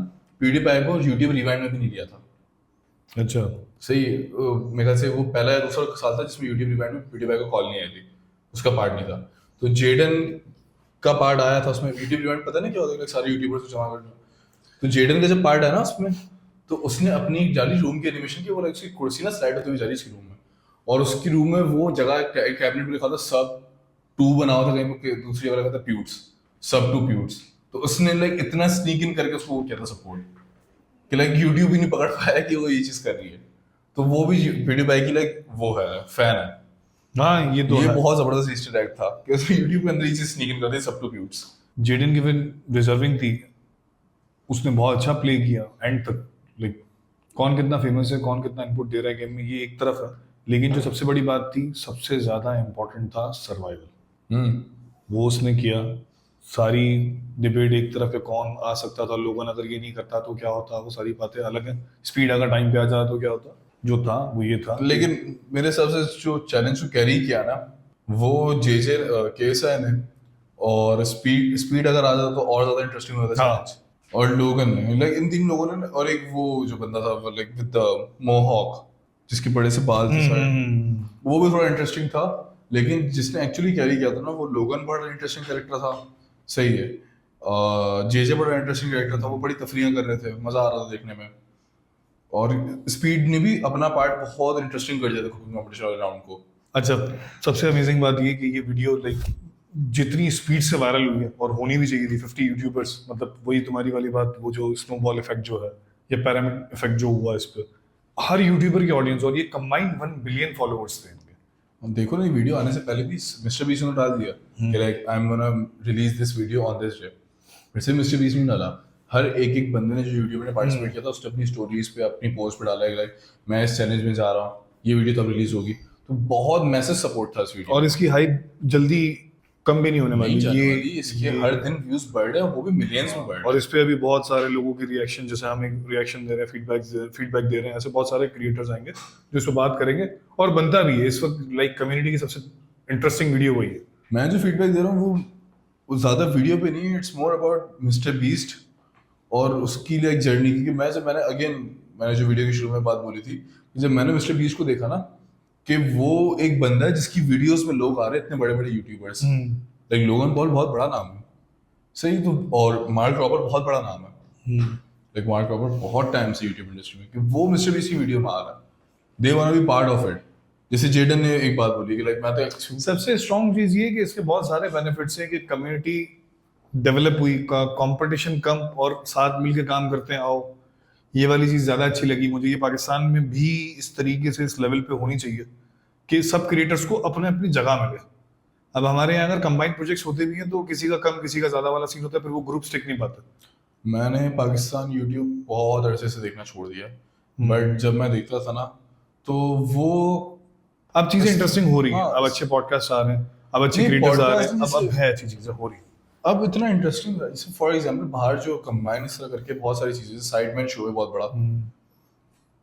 PewDiePie को YouTube रिवाइंड में भी नहीं लिया था। अच्छा सही, मेरे ख्याल से वो पहला या दूसरा साल था जिसमें YouTube रिवाइंड में PewDiePie को कॉल नहीं आई थी, उसका पार्ट नहीं था। तो जेडन का पार्ट आया था उसमें, YouTube रिवाइंड पता नहीं क्या होता है, सारे यूट्यूबर्स को जमा करना। तो जेडन का जब पार्ट है ना उसमें, तो उसने अपनी एक जाली रूम की एनिमेशन की, वो उसकी कुर्सी ना स्लाइड होती हुई जा रही उसकी रूम में, और उसकी रूम में वो जगह कैबिनेट में लिखा था सब 2 बना हुआ था, कहीं पे दूसरी जगह लिखा था प्यूट्स, सब 2 प्यूट्स। तो उसने लाइक इतना स्नीक इन करके उसको किया था सपोर्ट, कि लाइक यूट्यूब ही नहीं पकड़ पाया कि वो ये चीज कर रही है। तो वो भी PewDiePie की लाइक वो है, फैन है। हाँ, ये बहुत जबरदस्त ईस्टर एग था कि उसने यूट्यूब के अंदर ये चीज स्नीक इन कर दी, सब 2 प्यूट्स। जेडन गिवन डिजर्विंग थी, उसने बहुत अच्छा प्ले किया एंड तक। लाइक कौन कितना फेमस है, कौन कितना इनपुट दे रहा है गेम में, ये एक तरफ है, लेकिन जो सबसे बड़ी बात थी, सबसे ज्यादा इम्पोर्टेंट था सर्वाइवल। वो उसने किया। सारी डिबेट एक तरफ है कौन आ सकता था, लोगन अगर ये नहीं करता तो क्या होता, वो सारी बातें अलग है। स्पीड अगर टाइम पे आ जाए तो क्या होता, जो था वो ये था। लेकिन मेरे हिसाब से जो चैलेंज को कैरी किया ना, वो JJ KSI ने, और स्पीड अगर आ जाता तो और ज्यादा इंटरेस्टिंग होता हाँ। चैलेंज। और लोगन ने, लाइक इन 3 लोगों ने, और एक वो जो बंदा था लाइक विद द मोहॉक, जिसके बड़े से बाल थे सारे, वो भी थोड़ा इंटरेस्टिंग था। लेकिन जिसने एक्चुअली कैरी किया था ना, वो लोगन बड़ा इंटरेस्टिंग कैरेक्टर था। सही है, JJ बड़ा इंटरेस्टिंग कैरेक्टर था, वो बड़ी तफरीयां कर रहे थे, मजा आ रहा था देखने में। और स्पीड ने भी अपना पार्ट बहुत इंटरेस्टिंग कर दिया था कुकिंग कॉम्पिटिशन वाले राउंड को। अच्छा, सबसे अमेजिंग बात ये कि ये वीडियो लाइक जितनी स्पीड से वायरल हुई है, और होनी भी चाहिए थी, 50 यूट्यूबर्स, मतलब वही तुम्हारी वाली बात, वो जो स्नोबॉल इफेक्ट जो है, या पैरामिड इफेक्ट जो हुआ इस पे, हर यूट्यूबर की ऑडियंस, और ये कंबाइंड 1 बिलियन फॉलोअर्स थे इनके। हम देखो ना, वीडियो आने से पहले भी मिस्टर बीस्ट ने डाल दिया कि like I am gonna release this video on this day. फिर से मिस्टर बीस्ट ने डाला, हर एक बंदे ने जो यूट्यूबर ने पार्टिसिपेट किया था उसने अपनी स्टोरीज पे, अपनी पोस्ट पे डाला है लाइक मैं इस चैलेंज में जा रहा हूँ, ये वीडियो तब रिलीज होगी। तो बहुत मैसेज सपोर्ट था इस वीडियो, और इसकी हाइप जल्दी कम भी नहीं होने वाली, इसके हर दिन व्यूज बढ़ रहे हैं, वो भी मिलियंस में बढ़ रहे हैं। और इस पे अभी बहुत सारे लोगों के रिएक्शन, जैसे हम एक रिएक्शन दे रहे हैं, फीडबैक दे रहे हैं, ऐसे बहुत सारे क्रिएटर्स आएंगे जो इस पे बात करेंगे, और बनता भी है इस वक्त। लाइक कम्युनिटी की सबसे इंटरेस्टिंग वीडियो वही है। मैं जो फीडबैक दे रहा हूँ वो ज्यादा वीडियो पे नहीं है, it's more about mister beast और उसकी लाइक जर्नी। क्योंकि मैंने अगेन मैंने जो वीडियो की शुरू में बात बोली थी कि जब मैंने मिस्टर बीस्ट को देखा ना कि वो एक बंदा है जिसकी वीडियोस में लोग आ रहे हैं, इतने बड़े बड़े यूट्यूबर्स, लाइक लोगन पॉल बहुत बड़ा नाम है, सही तो, और मार्क रॉबर बहुत बड़ा नाम है, लाइक मार्क रॉबर बहुत टाइम से यूट्यूब इंडस्ट्री में, कि वो मिस्टर बीस्ट की वीडियो में आ रहा है, they want to be part of it. जैसे जेडन ने एक बात बोली कि लाइक मैं तो सबसे स्ट्रॉन्ग चीज ये है कि इसके बहुत सारे बेनिफिट्स हैं कि कम्युनिटी डेवलप हुई, कंपटीशन कम और साथ मिलकर काम करते हैं। आओ, ये वाली चीज ज्यादा अच्छी लगी मुझे। ये पाकिस्तान में भी इस तरीके से इस लेवल पे होनी चाहिए कि सब क्रिएटर्स को अपने अपनी जगह मिले। अब हमारे यहाँ अगर कंबाइंड प्रोजेक्ट्स होते भी हैं तो किसी का कम किसी का ज्यादा वाला सीन होता है, फिर वो ग्रुप स्टिक नहीं पाता। मैंने पाकिस्तान यूट्यूब बहुत अरसे से देखना छोड़ दिया, बट जब मैं देखता था ना तो वो अब चीजें इंटरेस्टिंग हो रही हैं, हाँ। अब अच्छे पॉडकास्ट आ रहे हैं, अब अच्छे नहीं, क्रिएटर्स आ रहे podcast हैं, में अब से- है अच्छी चीजें हो रही हैं। अब इतना इंटरेस्टिंग है। जैसे फॉर एग्जांपल बाहर जो कंबाइन इस तरह करके बहुत सारी चीजें, साइडमैन शो है बहुत बड़ा,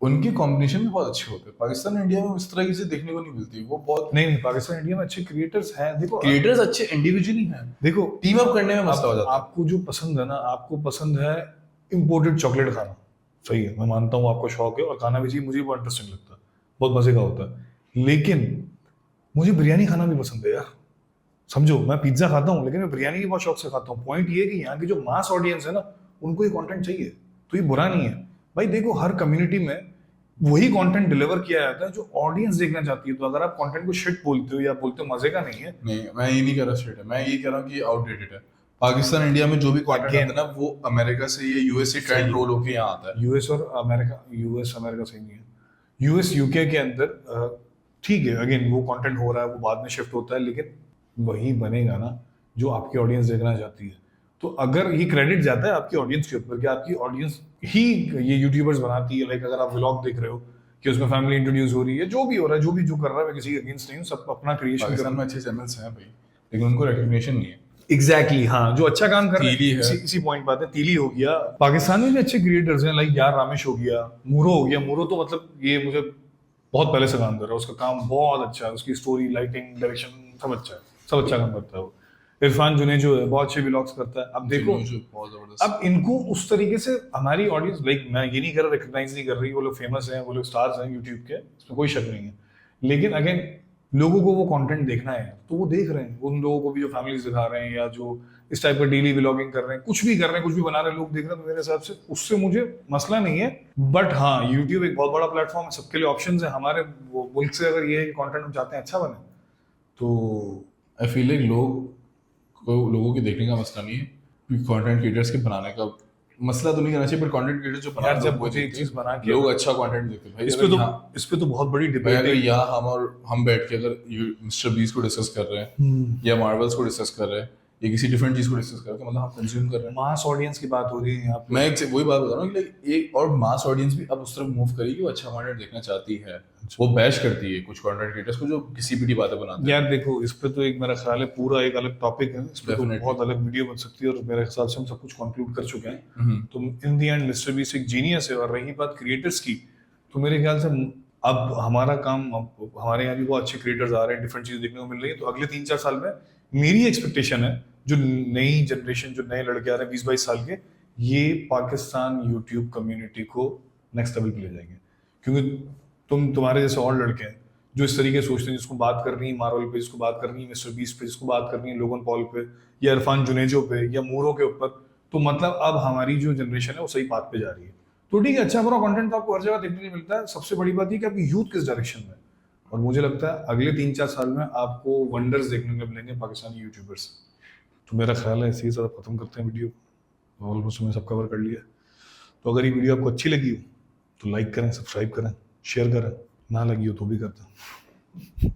उनकी कॉम्बिनेशन भी बहुत अच्छे होते हैं। पाकिस्तान इंडिया में इस तरह की चीजें देखने को नहीं मिलती। वो बहुत नहीं, पाकिस्तान इंडिया में अच्छे क्रिएटर्स हैं। देखो क्रिएटर्स अच्छे इंडिविजुअली हैं, देखो टीम अप करने में मसला हो जाता है। आपको जो पसंद है ना, आपको पसंद है इम्पोर्टेड चॉकलेट खाना, सही है, मैं मानता हूँ आपको शौक है और खाना भी चाहिए, मुझे बहुत इंटरेस्टिंग लगता है, बहुत मजे का होता है। लेकिन मुझे बिरयानी खाना भी पसंद है यार, समझो। मैं पिज्जा खाता हूँ लेकिन मैं बिरयानी भी बहुत शौक से खाता हूँ। पॉइंट ये है कि यहाँ की जो मास ऑडियंस है ना, उनको ये कंटेंट चाहिए, तो ये बुरा नहीं है भाई। देखो हर कम्युनिटी में वही कंटेंट डिलीवर किया जाता है जो ऑडियंस देखना चाहती है। तो अगर आप कंटेंट को शिट बोलते हो या बोलते हो मजे का नहीं है, नहीं, मैं ये नहीं कह रहा स्ट्रेट है, मैं ये कह रहा हूँ कि आउटडेटेड है। पाकिस्तान इंडिया में जो भी कंटेंट आता है ना, वो अमेरिका से या यूएस से ट्रेंड रोल होके यहाँ आता है। यूएस और अमेरिका, यूएस अमेरिका सही नहीं है, यूएस यूके के अंदर ठीक है, अगेन वो कंटेंट हो रहा है, वो बाद में शिफ्ट होता है, लेकिन वही बनेगा ना जो आपकी ऑडियंस देखना चाहती है। तो अगर ये क्रेडिट जाता है आपकी ऑडियंस के ऊपर कि आपकी ऑडियंस ही ये यूट्यूबर्स बनाती है। लाइक अगर आप व्लॉग देख रहे हो कि उसमें फैमिली इंट्रोड्यूस हो रही है, जो भी हो रहा है, जो भी जो कर रहा है, मैं किसी के अगेंस्ट नहीं हूँ, सब अपना क्रिएशन कर पाकिस्तान में अच्छे चैनल्स हैं भाई, लेकिन उनको रिकग्निशन नहीं है। एग्जैक्टली हाँ, जो अच्छा काम कर रहे तीली हैं, है। इसी पॉइंट बात है। तीली हो गया, पाकिस्तान में भी अच्छे क्रिएटर्स हैं, लाइक यार रामेश हो गया, मूरो हो गया। मूरो तो मतलब ये मुझे बहुत पहले से काम कर रहा है, उसका काम बहुत अच्छा है, उसकी स्टोरी, लाइटिंग, डायरेक्शन सब अच्छा है, सब अच्छा काम करता है वो। इरफान जुने जो है बहुत अच्छे व्लॉग्स करता है। अब देखो जो बहुत जबरदस्त। अब इनको उस तरीके से हमारी ऑडियंस, लाइक मैं ये नहीं कर रहा, रिकग्नाइज नहीं कर रही, वो लोग फेमस हैं, वो लोग स्टार्स हैं यूट्यूब के, इसमें कोई शक नहीं है। लेकिन अगेन लोगों को वो कंटेंट देखना है तो वो देख रहे हैं। उन लोगों को भी जो फैमिलीज दिखा रहे हैं या जो इस टाइप का डेली व्लॉगिंग कर रहे हैं, कुछ भी कर रहे हैं, कुछ भी बना रहे हैं, लोग देख रहे हैं, तो मेरे हिसाब से उससे मुझे मसला नहीं है। बट हाँ, यूट्यूब एक बहुत बड़ा प्लेटफॉर्म है, सबके लिए ऑप्शन है। हमारे मुल्क से अगर ये है कि कंटेंट हम चाहते हैं अच्छा बने, तो आई फील लाइक लोगों के देखने का मसला नहीं है, कंटेंट क्रिएटर्स के बनाने का मसला तो नहीं करना चाहिए, पर कंटेंट क्रिएटर जो बना यार रहे हैं, जब वो मुझे एक देखते चीज हैं, बना के लोग अच्छा कंटेंट देखते हैं भाई। इस पे तो बहुत बड़ी भाई डिबेट अगर है। यहाँ हम बैठ के अगर मिस्टर बीस को डिस्कस कर रहे हैं या मार्वल्स को डिस्कस कर रहे हैं या किसी डिफरेंट चीज को डिस्कस कर रहे हैं, तो मतलब हम कंज्यूम कर रहे हैं। मास ऑडियंस की बात हो रही है यहाँ पे। मैं वही बात बता रहा हूँ कि लाइक एक और मास ऑडियंस भी अब उस तरफ मूव करेगी, वो अच्छा कंटेंट देखना चाहती है। वो बैश करती है कुछ कंटेंट क्रिएटर्स को जो किसी पीटी बातें बनाते हैं। यार देखो, इस पे तो एक मेरा ख्याल है पूरा एक अलग टॉपिक है, इस पे तो Definitely. बहुत अलग वीडियो बन सकती है, और मेरे हिसाब से हम सब कुछ कंक्लूड कर चुके हैं। हम्म। तो इन दी एंड मिस्टर बीस्ट एक जीनियस है। और रही बात क्रिएटर्स की, तो मेरे ख्याल से अब हमारा काम, अब हमारे यहाँ भी बहुत अच्छे क्रिएटर्स आ रहे हैं, डिफरेंट चीजें देखने को मिल रही है। तो अगले 3-4 साल में मेरी एक्सपेक्टेशन है, जो नई जनरेशन, जो नए लड़के आ रहे हैं 20-22 साल के, ये पाकिस्तान यूट्यूब कम्युनिटी को नेक्स्ट लेवल पे ले जाएंगे। क्योंकि तुम्हारे जैसे और लड़के हैं जो इस तरीके से सोचते हैं, जिसको बात करनी है मार्वल पे, जिसको बात करनी है मिस्टर बीस्ट पे, जिसको बात करनी है लोगन पॉल पे या इरफान जुनेजो पे या मूरो के ऊपर, तो मतलब अब हमारी जो जनरेशन है वो सही बात पे जा रही है। तो ठीक है, अच्छा बुरा कंटेंट तो आपको हर जगह देखने को मिलता है। सबसे बड़ी बात ये कि आपकी यूथ किस डायरेक्शन में है। और मुझे लगता है अगले 3-4 साल में आपको वंडर्स देखने को मिलेंगे पाकिस्तानी यूट्यूबर्स। तो मेरा ख्याल है इसी के साथ खत्म करते हैं वीडियो। ऑलमोस्ट मैंने सब कवर कर लिया। तो अगर ये वीडियो आपको अच्छी लगी हो तो लाइक करें, सब्सक्राइब करें, शेयर करें, ना लगी हो तो भी कर दें।